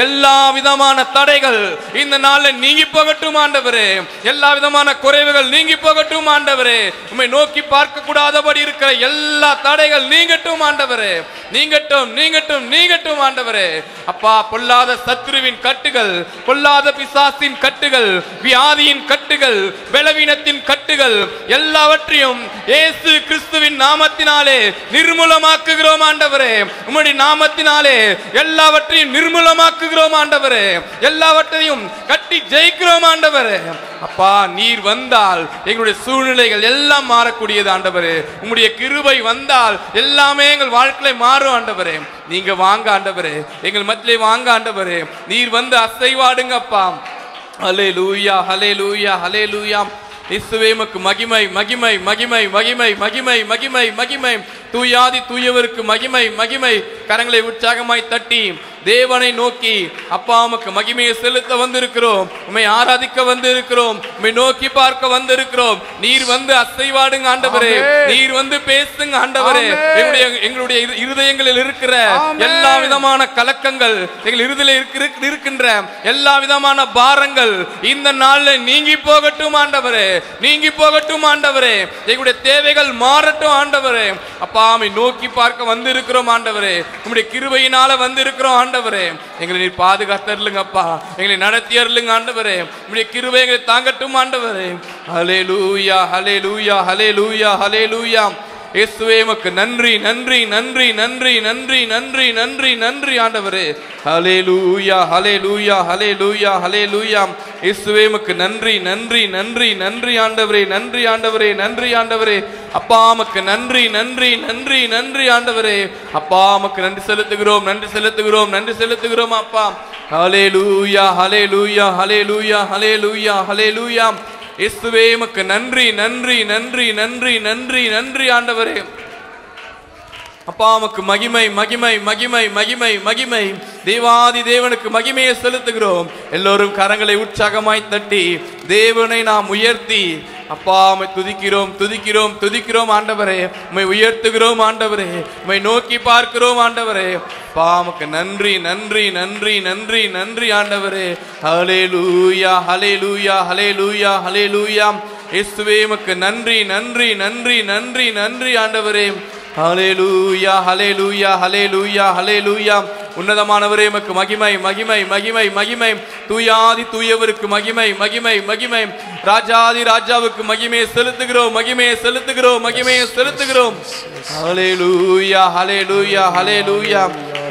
எல்லா விதமான தடைகள் இந்த நாளில் நீங்கி போகட்டும் ஆண்டவரே. எல்லா விதமான குறைவுகள் நீங்கி போகட்டும் ஆண்டவரே. உம்மை நோக்கி பார்க்க கூடாதபடி இருக்கிற எல்லா தடைகள் நீங்கட்டும் ஆண்டவரே. நீங்கட்டும் நீங்கட்டும் நீங்கட்டும் ஆண்டவரே. அப்பா பொல்லாத சத்துருவின் கட்டுகள், பொல்லாத பிசாசின் கட்டுகள், வியாதியின் கட்டுகள், பலவீனத்தின் கட்டுகள் எல்லாவற்றையும் இயேசு கிறிஸ்துவின் நாமத்தினாலே நிர்மூலமாக்குகிறோம் ஆண்டவரே. உம்முடைய நாமத்தினாலே எல்லாவற்றையும் நிர்மூலமாக்குகிறோம் ஆண்டவரே. எல்லாவற்றையும் கட்டி ஜெயிக்கிறோம் ஆண்டவரே. அப்பா நீர் வந்தால் எங்களுடைய சூழ்நிலைகள் எல்லாம் மாறக்கூடியது ஆண்டவரே. உம்முடைய கிருபை வந்தால் எல்லாமே எங்கள் வாழ்க்கையில மாறும் ஆண்டவரே. நீங்க வாங்க ஆண்டவரே, எங்கள் மத்தியிலே வாங்க ஆண்டவரே. நீர் வந்து அசைவாடுங்கப்பா. ஹல்லேலூயா ஹல்லேலூயா ஹல்லேலூயா. இயேசுவே உமக்கு மகிமை மகிமை மகிமை மகிமை மகிமை மகிமை மகிமை. தூயாதி தூயவருக்கு மகிமை மகிமை. கரங்களை உற்சாகமாய் தட்டி தேவனை நோக்கி அப்பா உமக்கு மகிமையை செலுத்த வந்திருக்கிறோம். உம்மை ஆராதிக்க வந்திருக்கிறோம். உம்மை நோக்கி பார்க்க வந்திருக்கிறோம். நீர் வந்து அசைவாடுங்க ஆண்டவரே. நீர் வந்து பேசுங்க ஆண்டவரே. எங்களுடைய இருதயங்களில் இருக்கிற எல்லா விதமான கலக்கங்கள், எங்கள் இருதயத்தில் இருக்கின்ற எல்லா விதமான பாரங்கள் இந்த நாளில் நீங்கி போகட்டும் ஆண்டவரே. நீங்கி போகட்டும் ஆண்டவரே. எங்களுடைய தேவைகள் மாறட்டும் ஆண்டவரே. அப்பா உம்மை நோக்கி பார்க்க வந்திருக்கிறோம் ஆண்டவரே. உம்முடைய கிருபையினால வந்திருக்கிறோம் ஆண்டவரே. எங்களை நீர் பாதுகாத்தருளுங்கப்பா. எங்களை நடத்தி அருளுங்க ஆண்டவரே. உம்முடைய கிருபை எங்களை தாங்கட்டும் ஆண்டவரே. ஹல்லேலூயா ஹல்லேலூயா ஹல்லேலூயா ஹல்லேலூயா. இயேசுவே உமக்கு நன்றி நன்றி நன்றி நன்றி நன்றி நன்றி நன்றி நன்றி ஆண்டவரே. ஹல்லேலூயா ஹல்லேலூயா ஹல்லேலூயா ஹல்லேலூயா. இயேசுவே உமக்கு நன்றி நன்றி நன்றி நன்றி ஆண்டவரே. நன்றி ஆண்டவரே நன்றி ஆண்டவரே. அப்பா உமக்கு நன்றி நன்றி நன்றி நன்றி ஆண்டவரே. அப்பா உமக்கு நன்றி செலுத்துகிறோம் நன்றி செலுத்துகிறோம் நன்றி செலுத்துகிறோம் அப்பா. ஹல்லேலூயா ஹல்லேலூயா ஹல்லேலூயா ஹல்லேலூயா ஹல்லேலூயா. இயேசுவே உமக்கு நன்றி நன்றி நன்றி நன்றி நன்றி நன்றி ஆண்டவரே. அப்பா உமக்கு மகிமை மகிமை மகிமை மகிமை மகிமை. தேவாதி தேவனுக்கு மகிமையை செலுத்துகிறோம். எல்லோரும் கரங்களை உற்சாகமாய் தட்டி தேவனை நாம் உயர்த்தி அப்பா உம்மை துதிக்கிறோம் துதிக்கிறோம் துதிக்கிறோம் ஆண்டவரே. உம்மை உயர்த்துகிறோம் ஆண்டவரே. உம்மை நோக்கி பார்க்கிறோம் ஆண்டவரே. அப்பா உமக்கு நன்றி நன்றி நன்றி நன்றி நன்றி ஆண்டவரே. ஹல்லேலூயா ஹல்லேலூயா ஹல்லேலூயா ஹல்லேலூயா. இயேசுவே உமக்கு நன்றி நன்றி நன்றி நன்றி நன்றி ஆண்டவரே. ஹல்லேலூயா ஹல்லேலூயா ஹல்லேலூயா ஹல்லேலூயா. உன்னதமானவரே உமக்கு மகிமை மகிமை மகிமை மகிமை. தூயாதி தூயவருக்கு மகிமை மகிமை மகிமை. ராஜாதி ராஜாவுக்கு மகிமையை செலுத்துகிறோம் மகிமையை செலுத்துகிறோம் மகிமையை செலுத்துகிறோம். ஹல்லேலூயா ஹல்லேலூயா ஹல்லேலூயா.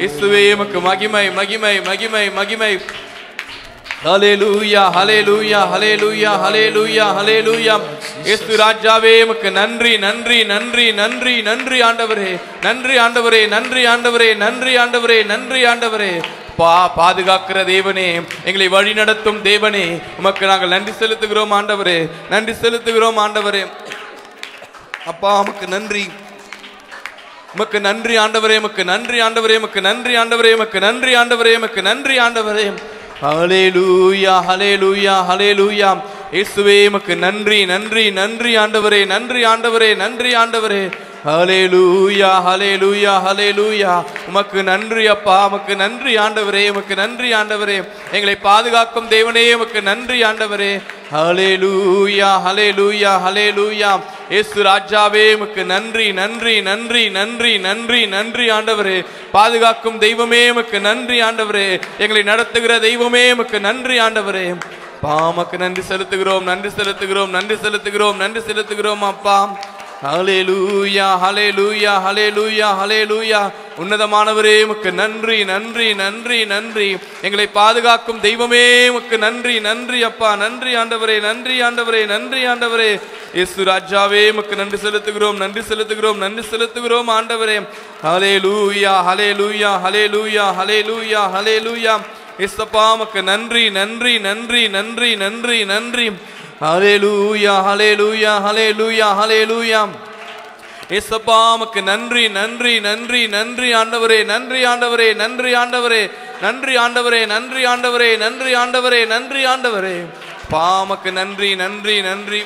இயேசுவே உமக்கு மகிமை மகிமை மகிமை மகிமை. ஹல்லேலூயா ஹல்லேலூயா ஹல்லேலூயா ஹல்லேலூயா ஹல்லேலூயா. இயேசு ராஜாவே உமக்கு நன்றி நன்றி நன்றி நன்றி நன்றி ஆண்டவரே. நன்றி ஆண்டவரே நன்றி ஆண்டவரே நன்றி ஆண்டவரே நன்றி ஆண்டவரே. பாதுகாக்கிற தேவனே, எங்களை வழி நடத்தும் தேவனே, உமக்கு நாங்கள் நன்றி செலுத்துகிறோம் ஆண்டவரே. நன்றி செலுத்துகிறோம் ஆண்டவரே. அப்பா உமக்கு நன்றி, உமக்கு நன்றி ஆண்டவரே, உமக்கு நன்றி ஆண்டவரே, உமக்கு நன்றி ஆண்டவரே, உமக்கு நன்றி ஆண்டவரே, உமக்கு நன்றி ஆண்டவரே. ஹல்லேலூயா ஹல்லேலூயா ஹல்லேலூயா. இயேசுவே உமக்கு நன்றி நன்றி நன்றி ஆண்டவரே, நன்றி ஆண்டவரே, நன்றி ஆண்டவரே. ஹல்லேலூயா ஹல்லேலூயா ஹல்லேலூயா. உமக்கு நன்றி அப்பா, உமக்கு நன்றி ஆண்டவரே, உமக்கு நன்றி ஆண்டவரே. எங்களை பாதுகாக்கும் தேவனே உமக்கு நன்றி ஆண்டவரே. ஹல்லேலூயா ஹல்லேலூயா ஹல்லேலூயா. இயேசு ராஜாவே உமக்கு நன்றி நன்றி நன்றி நன்றி நன்றி நன்றி ஆண்டவரே. பாதுகாக்கும் தெய்வமே உமக்கு நன்றி ஆண்டவரே. எங்களை நடத்துகிற தெய்வமே உமக்கு நன்றி ஆண்டவரே. பாமக்கு நன்றி செலுத்துகிறோம், நன்றி செலுத்துகிறோம், நன்றி செலுத்துகிறோம், நன்றி செலுத்துகிறோம் அப்பா. ஹல்லேலூயா ஹல்லேலூயா ஹல்லேலூயா ஹல்லேலூயா. உன்னதமானவரே உமக்கு நன்றி நன்றி நன்றி நன்றி. எங்களை பாதுகாக்கும் தெய்வமே உமக்கு நன்றி நன்றி அப்பா, நன்றி ஆண்டவரே, நன்றி ஆண்டவரே, நன்றி ஆண்டவரே. இயேசு ராஜாவே உமக்கு நன்றி செலுத்துகிறோம், நன்றி செலுத்துகிறோம், நன்றி செலுத்துகிறோம் ஆண்டவரே. ஹல்லேலூயா ஹல்லேலூயா ஹல்லேலூயா ஹல்லேலூயா ஹல்லேலூயா. இயேசப்பா உமக்கு நன்றி நன்றி நன்றி நன்றி நன்றி நன்றி. ஹல்லேலூயா ஹல்லேலூயா ஹல்லேலூயா ஹல்லேலூயா. இயேசப்பா உமக்கு நன்றி நன்றி நன்றி நன்றி ஆண்டவரே, நன்றி ஆண்டவரே, நன்றி ஆண்டவரே, நன்றி ஆண்டவரே, நன்றி ஆண்டவரே, நன்றி ஆண்டவரே, நன்றி ஆண்டவரே. பாமக்கு நன்றி நன்றி நன்றி.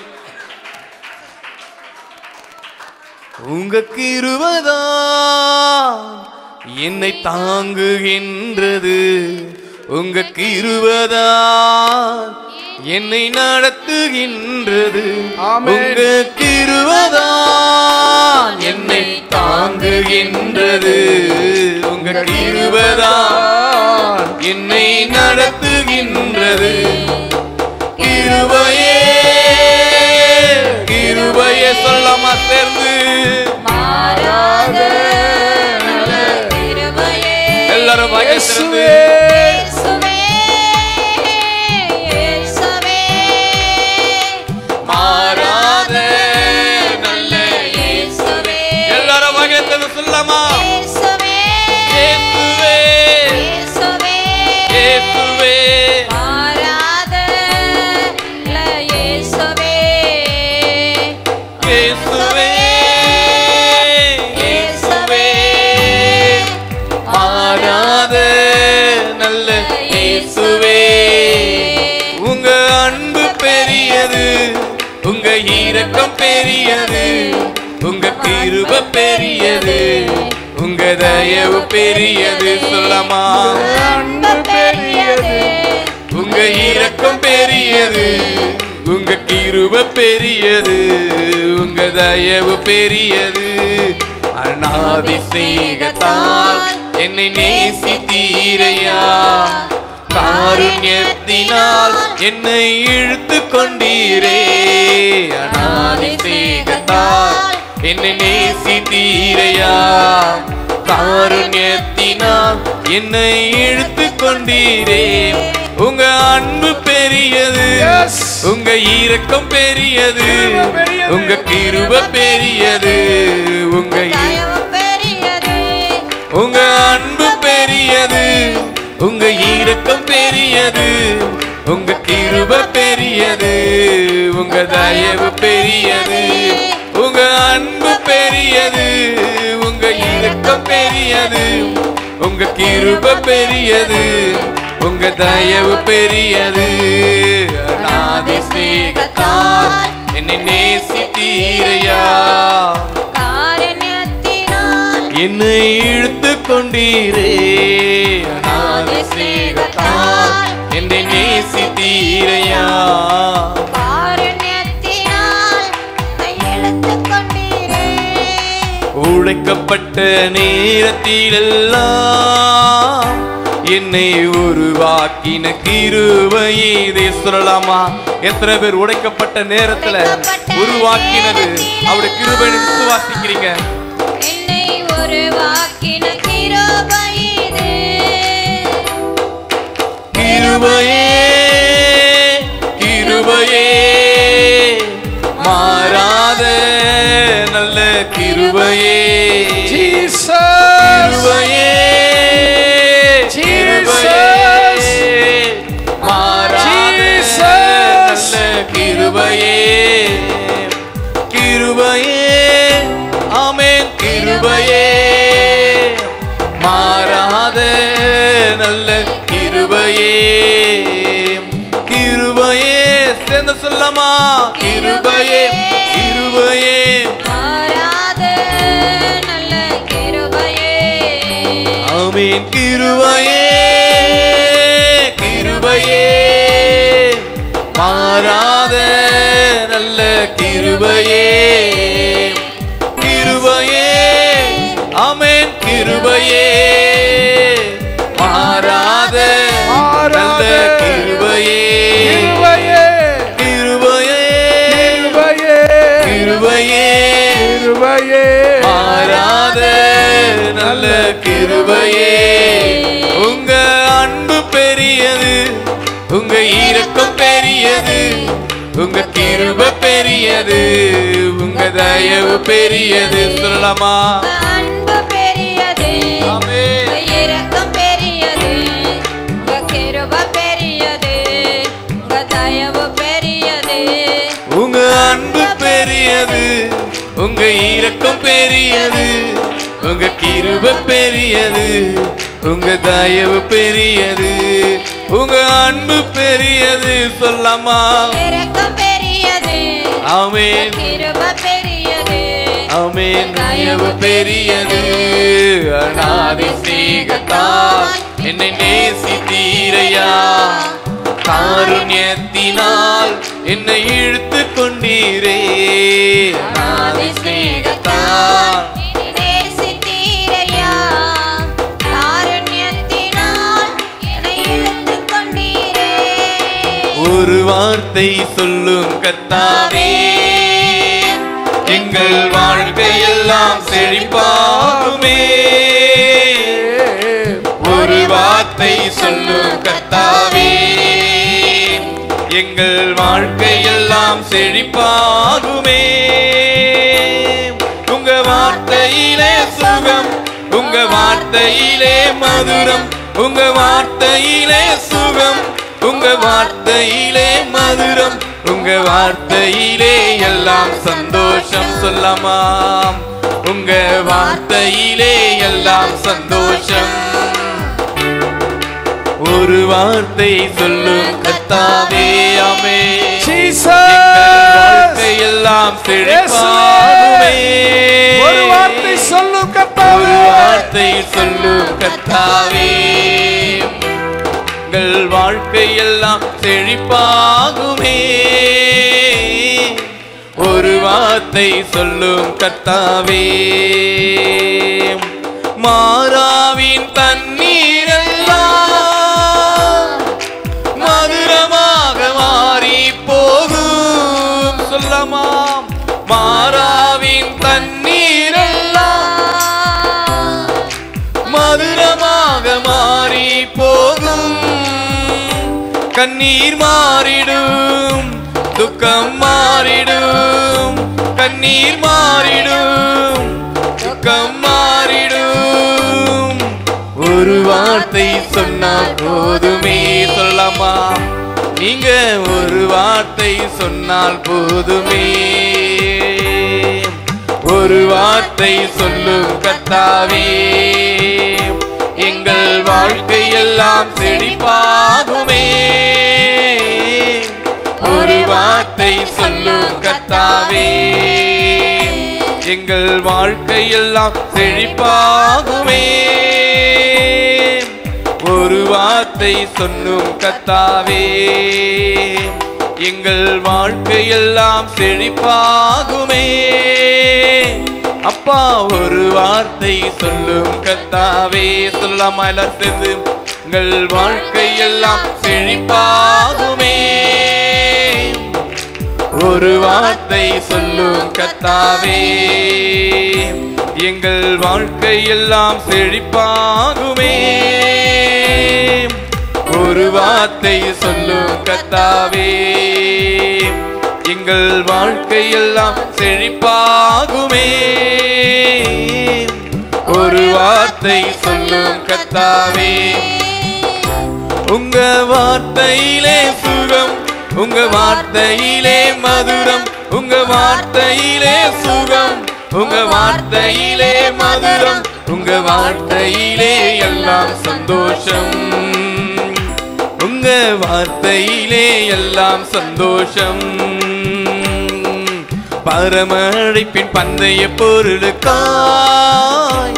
உங்க கிருபைதான் என்னை தாங்குகின்றது, உங்க கிருபைதான் என்னை நடத்துகின்றது. உங்க கிருபைதான் என்னை தாங்குகின்றது, உங்க கிருபைதான் என்னை நடத்துகின்றது. கிருபையே கிருபையே சொல்லமா சேர்ந்து எல்லாரும் வயசுவே மாறாத நல்ல இயேசுவே. எல்லாரும் வகைத்தது சொல்லமா இயேசுவே இயேசுவே இயேசுவே மாறாத நல்ல இயேசுவே இயேசுவே இயேசுவே மாறாத நல்ல இயேசுவே. உங்க அன்பு பெரியது, உங்க இரக்கம் பெரியது, உங்க கிருபை பெரியது, உங்க தயவு பெரியது. சொல்லமா அன்பு பெரியது, உங்க இரக்கம் பெரியது, உங்க கிருபை பெரியது, உங்க தயவு பெரியது. அநாதிசேகத்தால் என்னை நேசித்தீரையா, காருண்யத்தினால் என்னை இழுத்து கொண்டீரே. அநாதிசேகத்தால் என்னை நேசித்தீரையா, காருண்யத்தினால் என்னை இழுத்து கொண்டீரே. உங்க அன்பு பெரியது, உங்க இரக்கம் பெரியது, உங்க கிருபை பெரியது, உங்க உங்க அன்பு பெரியது, உங்க இரக்கம் பெரியது, உங்க கிருபை பெரியது, உங்க தயவு பெரியது. உங்க அன்பு பெரியது, உங்க இரக்கம் பெரியது, உங்க கிருபை பெரியது, உங்க தயவு பெரியது. அநாதிசேகத்தால் என்னை நேசித்தீரையா, என்னை இழுத்து கொண்டீரே. அநாதிசேகத்தால் என்னை நேசித்தீரையா, உழைக்கப்பட்ட நேரத்திலெல்லாம் என்னை உருவாக்கின கிருபையே. சொல்லலாமா? எத்தனை பேர் உடைக்கப்பட்ட நேரத்துல உருவாக்கினது அவருடைய கிருபையை விசுவாசிக்கிறீங்க? என்னை உருவாக்கின கிருபையே, கிருபையே கிருபையே மாறாத நல்ல கிருபையே. கிருபையே மாறாத நல்ல கிருபையே. கிருபையே நல்ல கிருபையே கிருபையே சேர்ந்து சொல்லமா கிருபையே கிருபையே மாறாத நல்ல கிருபையே ஆமென் கிருபையே கிருபையே மாறாத நல்ல கிருபையே கிருபையே ஆமென் கிருபையே மாறாத நல்ல கிருபையே கிருபையே கிருபையே கிருபையே மாறாத நல்ல கிருபையே உங்க அன்பு பெரியது உங்க இரக்கம் பெரியது உங்க கிருபை பெரியது உங்க தயவு பெரியது சொல்லலாமா அன்பு பெரியது ஆமென் இரக்கம் பெரியது உங்க கிருபை பெரியது உங்க தயவு பெரியது உங்க அன்பு பெரியது உங்க இரக்கம் பெரியது உங்க கிருபை பெரியது உங்க தயவு பெரியது உங்க அன்பு பெரியது சொல்லமா இரக்கம் பெரியது ஆமென் கிருபை பெரியது ஆமென் தயவு பெரியது அநாதி சிநேகத்தால் என்னை நேசித்தீரையா காருண்யத்தினால் என்னை இழுத்து கொண்டீரே அநாதி சிநேகத்தால் நேசித்தீரையா காருண்யத்தினால் என்னை இழுத்துக் கொண்டீரே ஒரு வார்த்தை சொல்லும் கர்த்தாவே எங்கள் வாழ்க்கையெல்லாம் செழிப்பாகுமே ஒரு வார்த்தை சொல்லும் கர்த்தாவே எங்கள் வாழ்க்கையெல்லாம் செழிப்பாகுமே உங்க வார்த்தையிலே சுகம் உங்க வார்த்தையிலே மதுரம் உங்க வார்த்தையிலே சுகம் உங்க வார்த்தையிலே மதுரம் உங்க வார்த்தையிலே எல்லாம் சந்தோஷம் சொல்லமாம் உங்க வார்த்தையிலே எல்லாம் சந்தோஷம் ஒரு வார்த்தை சொல்லும் கர்த்தாவே ஆமென் வாழ்க்கையெல்லாம் செழிப்பாகுமே ஒரு வார்த்தை சொல்லும் கர்த்தாவே ஒரு வார்த்தை சொல்லும் கர்த்தாவே எங்கள் வாழ்க்கையெல்லாம் செழிப்பாகுமே ஒரு வார்த்தை சொல்லும் கர்த்தாவே மாறாவின் தண்ணீரெல்லாம் மதுரமாக மாறி போகும் சொல்லமா மாறாவின் தண்ணீரெல்லாம் மதுரமாக மாறி போகும் கண்ணீர் மாறிடும் துக்கம் மாறிடும் கண்ணீர் மாறிடும் துக்கம் மாறிடும் ஒரு வார்த்தை சொன்னால் போதுமே சொல்லலாமா நீங்க ஒரு வார்த்தை சொன்னால் போதுமே ஒரு வார்த்தை சொல்லும் கர்த்தாவே எங்கள் வாழ்க்கையெல்லாம் செழிப்பாகுமே ஒரு வார்த்தை சொல்லும் கர்த்தாவே எங்கள் வாழ்க்கையெல்லாம் செழிப்பாகுமே ஒரு வார்த்தை சொல்லும் கர்த்தாவே எங்கள் வாழ்க்கையெல்லாம் செழிப்பாகுமே அப்பா ஒரு வார்த்தை சொல்லும் கர்த்தாவே சொல்லலாமா எல்லாரும் சேர்ந்து எங்கள் வாழ்க்கையெல்லாம் செழிப்பாகுமே ஒரு வார்த்தை சொல்லும் கர்த்தாவே எங்கள் வாழ்க்கையெல்லாம் செழிப்பாகுமே ஒரு வார்த்தை சொல்லும் கர்த்தாவே எங்கள் வாழ்க்கையெல்லாம் செழிப்பாகுமே ஒரு வார்த்தை சொல்லும் கர்த்தாவே உங்க வார்த்தையிலே சுகம் உங்க வார்த்தையிலே மதுரம் உங்க வார்த்தையிலே சுகம் உங்க வார்த்தையிலே மதுரம் உங்க வார்த்தையிலே எல்லாம் சந்தோஷம். உங்க வார்த்தையிலே எல்லாம் சந்தோஷம். பரம அழைப்பின் பந்தய பொருளுக்காய்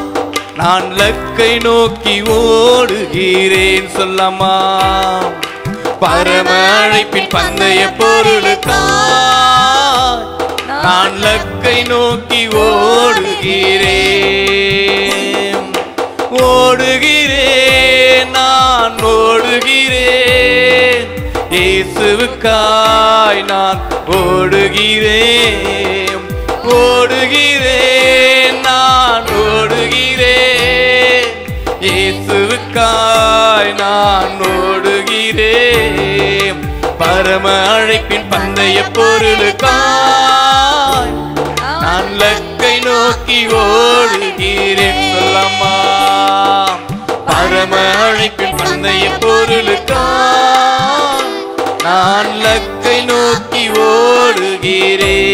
நான் லக்கை நோக்கி ஓடுகிறேன். சொல்லமா, பரம அழைப்பின் பந்தய பொருளுக்காய் நான் லக்கை நோக்கி ஓடுகிறேன். ஓடுகிறேன், நான் ஓடுகிறேன். இயேசுவுக்காய் நான் ஓடுகிறேன். ஓடுகிறேன், நான் ஓடுகிறேன். இயேசுவுக்காய் நான் ஓடுகிறேன். பரம அழைப்பின் பந்தய பொருளுக்காய் நான் லக்கை நோக்கி ஓடுகிறேன். சொல்லம்மா, பரம அழைப்பின் பந்தய பொருளுக்காய் நான் லக்கை நோக்கி ஓடுகிறேன்.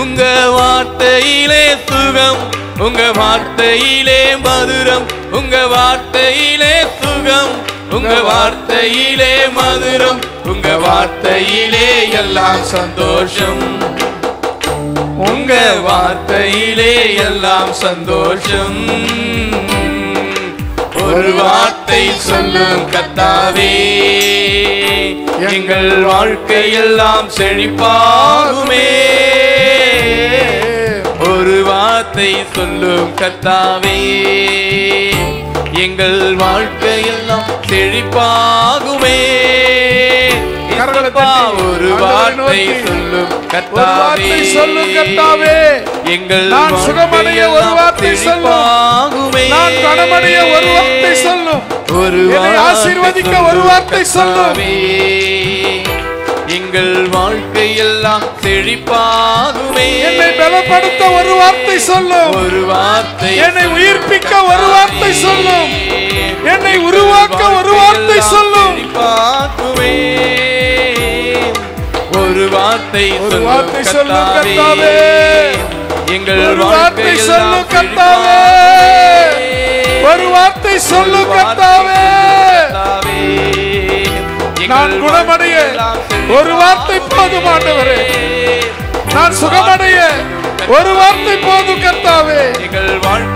உங்க வார்த்தையிலே சுகம், உங்க வார்த்தையிலே மதுரம். உங்க வார்த்தையிலே சுகம், உங்க வார்த்தையிலே மதுரம். உங்க வார்த்தையிலே எல்லாம் சந்தோஷம். உங்க வார்த்தையிலே எல்லாம் சந்தோஷம். ஒரு வார்த்தை சொல்லும் கர்த்தாவே, எங்கள் வாழ்க்கையெல்லாம் செழிப்பாகுமே. ஒரு வார்த்தை சொல்லும் கர்த்தாவே, எங்கள் வாழ்க்கையெல்லாம் செழிப்பாகுமே. ஒரு வார்த்தை சொல்லும் கர்த்தாவே, எங்கள் சுகமடைய ஒரு வார்த்தை சொல்லும். நான் கணமடைய ஒரு வார்த்தை சொல்லும். ஒரு ஆசீர்வதிக்க ஒரு வார்த்தை சொல்லும். எங்கள் வாழ்க்கையெல்லாம் செழிப்பாகுமே. என்னை பலப்படுத்த ஒரு வார்த்தை சொல்லும். ஒரு வார்த்தை என்னை உயிர்ப்பிக்க ஒரு வார்த்தை சொல்லும். என்னை உருவாக்க ஒரு வார்த்தை சொல்லும். ஒரு வார்த்தை சொல்லும் கர்த்தாவே, எங்கள் ஒரு வார்த்தை சொல்லும் கர்த்தாவே, ஒரு வார்த்தை சொல்லும் கர்த்தாவே. நான் குணமடைய ஒரு வார்த்தை போதும் ஆண்டவரே. நான் சுகமடைய ஒரு வார்த்தை போதும் கர்த்தாவே.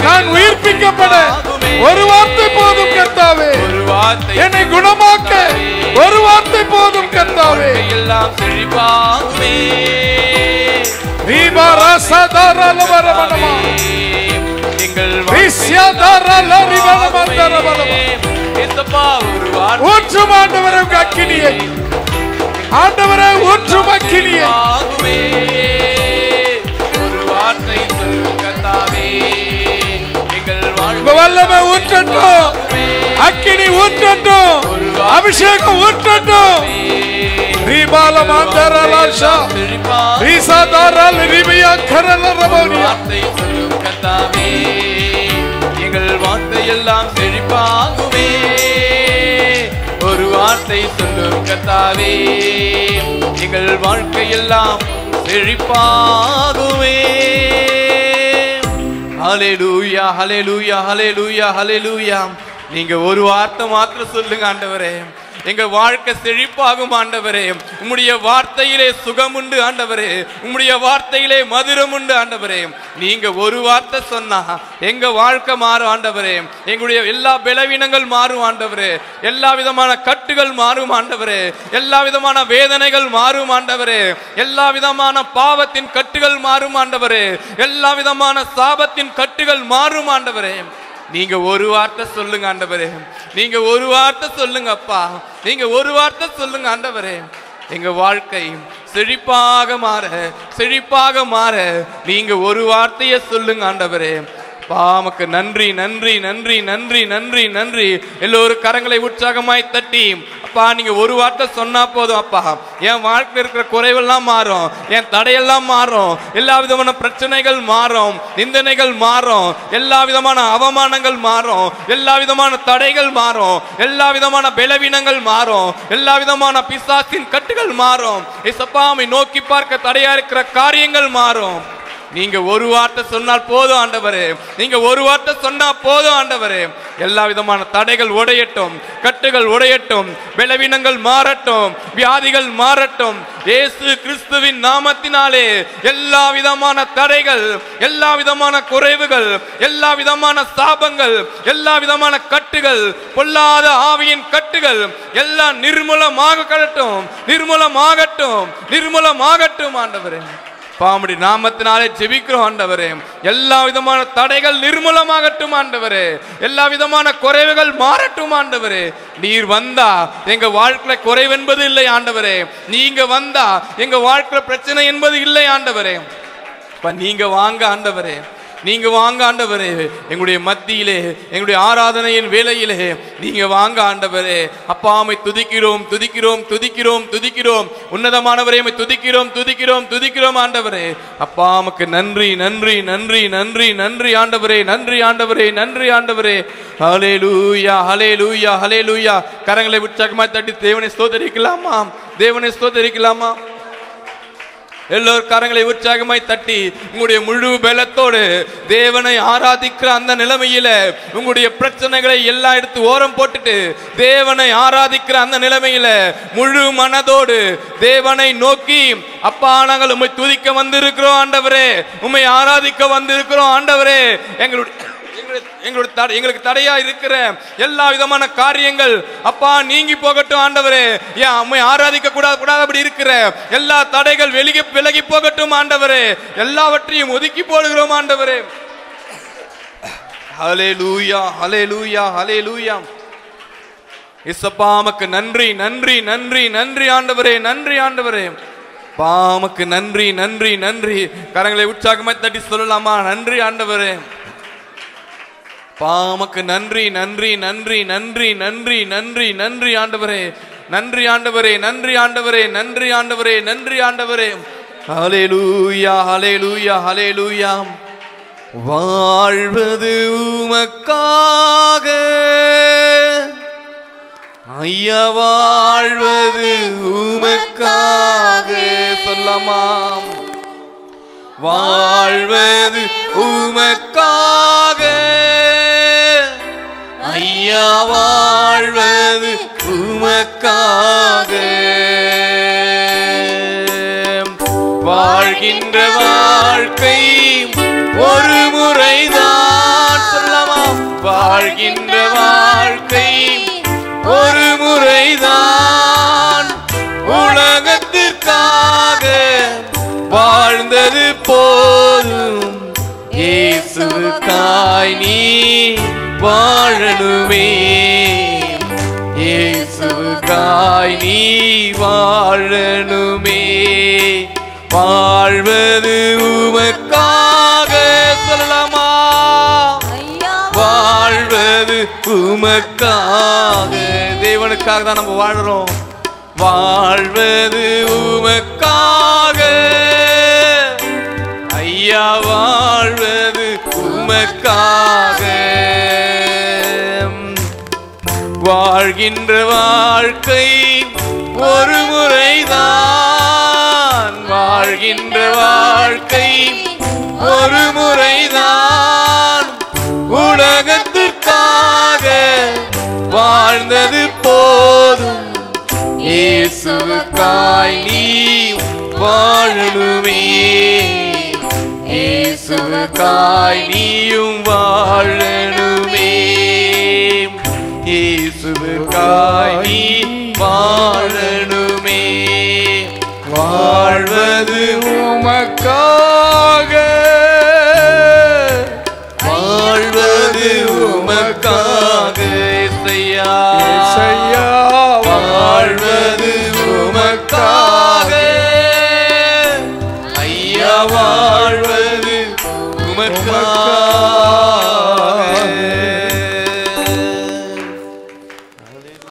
நான் உயிர்ப்பிக்கப்பட ஒரு வார்த்தை போதும் கர்த்தாவே. என்னை குணமாக்க ஒரு வார்த்தை போதும் கர்த்தாவே. எல்லாம் செழிப்பாகுமே. ஊற்றும் ஆண்டவரே உங்க அக்கினியை. ஆண்டவரே ஊற்றும் அக்கினியை. ஒரு வார்த்தை சொல்லும் கர்த்தாவே, எங்கள் வல்லமை ஊற்றட்டும். அக்கினி ஊற்றட்டும். அபிஷேகம் ஊற்றட்டும். எங்கள் வார்த்தையெல்லாம் செழிப்பாகுமே. ஒரு வார்த்தை சொல்லும் கர்த்தாவே, எங்கள் வாழ்க்கையெல்லாம் செழிப்பாகுமே. ஹல்லேலூயா, ஹல்லேலூயா, ஹல்லேலூயா, ஹல்லேலூயா. நீங்க ஒரு வார்த்தை மாத்திரம் சொல்லுங்க ஆண்டவரே, எங்க வாழ்க்கை செழிப்பாகும் ஆண்டவரே. உம்முடைய வார்த்தையிலே சுகம் உண்டு ஆண்டவரே. உம்முடைய வார்த்தையிலே மதுரம் உண்டு ஆண்டவரே. நீங்க ஒரு வார்த்தை சொன்னா எங்க வாழ்க்கை மாறும் ஆண்டவரே. எங்களுடைய எல்லா பலவீனங்கள் மாறும் ஆண்டவரே. எல்லா விதமான கட்டுகள் மாறும் ஆண்டவரே. எல்லா விதமான வேதனைகள் மாறும் ஆண்டவரே. எல்லா விதமான பாவத்தின் கட்டுகள் மாறும் ஆண்டவரே. எல்லா விதமான சாபத்தின் கட்டுகள் மாறும் ஆண்டவரே. நீங்க ஒரு வார்த்தை சொல்லுங்க ஆண்டவரே. நீங்க ஒரு வார்த்தை சொல்லுங்க அப்பா. நீங்க ஒரு வார்த்தை சொல்லுங்க ஆண்டவரே. எங்க வாழ்க்கை செழிப்பாக மாற, செழிப்பாக மாற நீங்க ஒரு வார்த்தையை சொல்லுங்க ஆண்டவரே. பாமக்கு நன்றி, நன்றி, நன்றி, நன்றி, நன்றி, நன்றி. எல்லோரும் கரங்களை உற்சாகமாய் தட்டி அப்பா நீங்க ஒரு வார்த்தை சொன்னா போதும் அப்பா. என் வாழ்க்கையில் இருக்கிற குறைவெல்லாம் மாறும். என் தடையெல்லாம் மாறும். எல்லா விதமான பிரச்சனைகள் மாறும். நிந்தனைகள் மாறும். எல்லா விதமான அவமானங்கள் மாறும். எல்லா விதமான தடைகள் மாறும். எல்லா விதமான பலவீனங்கள் மாறும். எல்லா விதமான பிசாசின் கட்டுகள் மாறும். இயேசுவை நோக்கி பார்க்க தடையா இருக்கிற காரியங்கள் மாறும். நீங்க ஒரு வார்த்தை சொன்னால் போதும் ஆண்டவரே, நீங்க ஒரு வார்த்தை சொன்னா போதும் ஆண்டவரே. எல்லா விதமான தடைகள் உடையட்டும், கட்டுகள் உடையட்டும், பலவீனங்கள் மாறட்டும், வியாதிகள் மாறட்டும். இயேசு கிறிஸ்துவின் நாமத்தினாலே எல்லா விதமான தடைகள், எல்லா விதமான குறைவுகள், எல்லா விதமான சாபங்கள், எல்லா விதமான கட்டுகள், பொல்லாத ஆவியின் கட்டுகள் எல்லாம் நிர்மூலமாகட்டும், நிர்மூலமாகட்டும், நிர்மூலமாகட்டும் ஆண்டவரே. பாமுடி நாமத்தினாலே ஜெபிக்கிறோம் ஆண்டவரே. எல்லா விதமான தடைகள் நிர்மூலமாகட்டும் ஆண்டவரே. எல்லா விதமான குறைவுகள் மாறட்டும் ஆண்டவரே. நீர் வந்தா எங்க வாழ்க்கையில குறைவென்பது இல்லை ஆண்டவரே. நீங்க வந்தா எங்க வாழ்க்கையில பிரச்சனை என்பது இல்லை ஆண்டவரே. நீங்க வாங்க ஆண்டவரே, நீங்க வாங்க ஆண்டவரே. எங்களுடைய மத்தியிலே, எங்களுடைய ஆராதனையின் வேளையிலே நீங்க வாங்க ஆண்டவரே. அப்பாமை துதிக்கிறோம், துதிக்கிறோம், துதிக்கிறோம், துதிக்கிறோம். உன்னதமானவரே துதிக்கிறோம், துதிக்கிறோம், துதிக்கிறோம் ஆண்டவரே. அப்பாமுக்கு நன்றி, நன்றி, நன்றி, நன்றி, நன்றி ஆண்டவரே, நன்றி ஆண்டவரே, நன்றி ஆண்டவரே. ஹல்லேலூயா, ஹல்லேலூயா, ஹல்லேலூயா. கரங்களை உற்சாகமாய் தட்டி தேவனை ஸ்தோத்திரிக்கலாமா? தேவனை ஸ்தோத்திரிக்கலாமா? எல்லோரும் கரங்களை உற்சாகமாய் தட்டி உங்களுடைய முழு பலத்தோடு தேவனை ஆராதிக்கிற அந்த நிலைமையில உங்களுடைய பிரச்சனைகளை எல்லாம் எடுத்து ஓரம் போட்டுட்டு தேவனை ஆராதிக்கிற அந்த நிலைமையில முழு மனதோடு தேவனை நோக்கி, அப்பா நாங்கள் உம்மை துதிக்க வந்திருக்கிறோம் ஆண்டவரே, உம்மை ஆராதிக்க வந்திருக்கிறோம் ஆண்டவரே. எங்களுக்கு தடையா இருக்கிற எல்லா விதமான காரியங்கள் அப்பா நீங்கி போகட்டும் ஆண்டவரே. ஏன் உம்மை ஆராதிக்க கூடாதபடி இருக்கிற எல்லா தடைகள் விலகி போகட்டும் ஆண்டவரே. எல்லாவற்றையும் ஒதுக்கி போடுகிறோம் ஆண்டவரே. ஹல்லேலூயா, ஹல்லேலூயா, ஹல்லேலூயா. இயேசுப்பா உமக்கு நன்றி, நன்றி, நன்றி, நன்றி ஆண்டவரே, நன்றி ஆண்டவரே. பாமக்கு நன்றி, நன்றி, நன்றி. கரங்களை உற்சாகமாய் தட்டி சொல்லலாமா? நன்றி ஆண்டவரே. பாமக்கு நன்றி, நன்றி, நன்றி, நன்றி, நன்றி, நன்றி, நன்றி ஆண்டவரே, நன்றி ஆண்டவரே, நன்றி ஆண்டவரே, நன்றி ஆண்டவரே, நன்றி ஆண்டவரே. ஹல்லேலூயா, ஹல்லேலூயா, ஹல்லேலூயா. வாழ்வது உமக்காக ஐயா, வாழ்வது உமக்காக. சொல்லாமா? வாழ்வது உமக்காக ஐயா, வாழ்வது உமக்காக. வாழ்கின்ற வாழ்க்கை ஒரு முறைதான். சொல்லலாமா? வாழ்கின்ற வாழ்க்கை ஒரு முறைதான். உலகத்திற்காக வாழ்ந்தது போதும், இயேசுவுக்காய் நீ வாழணுமே. இயேசுவுக்காய் நீ வாழணுமே. வாழ்வது உமக்காக. சொல்லலாமா? வாழ்வது உமக்காக. தேவனுக்காக தான் நம்ம வாழ்றோம். வாழ்வது உமக்காக ஐயா, வாழ்வது உமக்காக. வாழ்கின்ற வாழ்க்கை ஒரு முறைதான். வாழ்கின்ற வாழ்க்கை ஒரு முறைதான். உலகத்திற்காக வாழ்ந்தது போதும், இயேசுவுக்காய் நீ வாழணுமே. இயேசுவுக்காய் நீயும் வாழணுமே. இயேசுவுக்காய் நீ வாழணுமே. வாழ்வது உமக்காக, வாழ்வது உமக்காக. இசையா, இசையா, வாழ்வது உமக்காக ஐயா, வாழ்வது உமக்காக.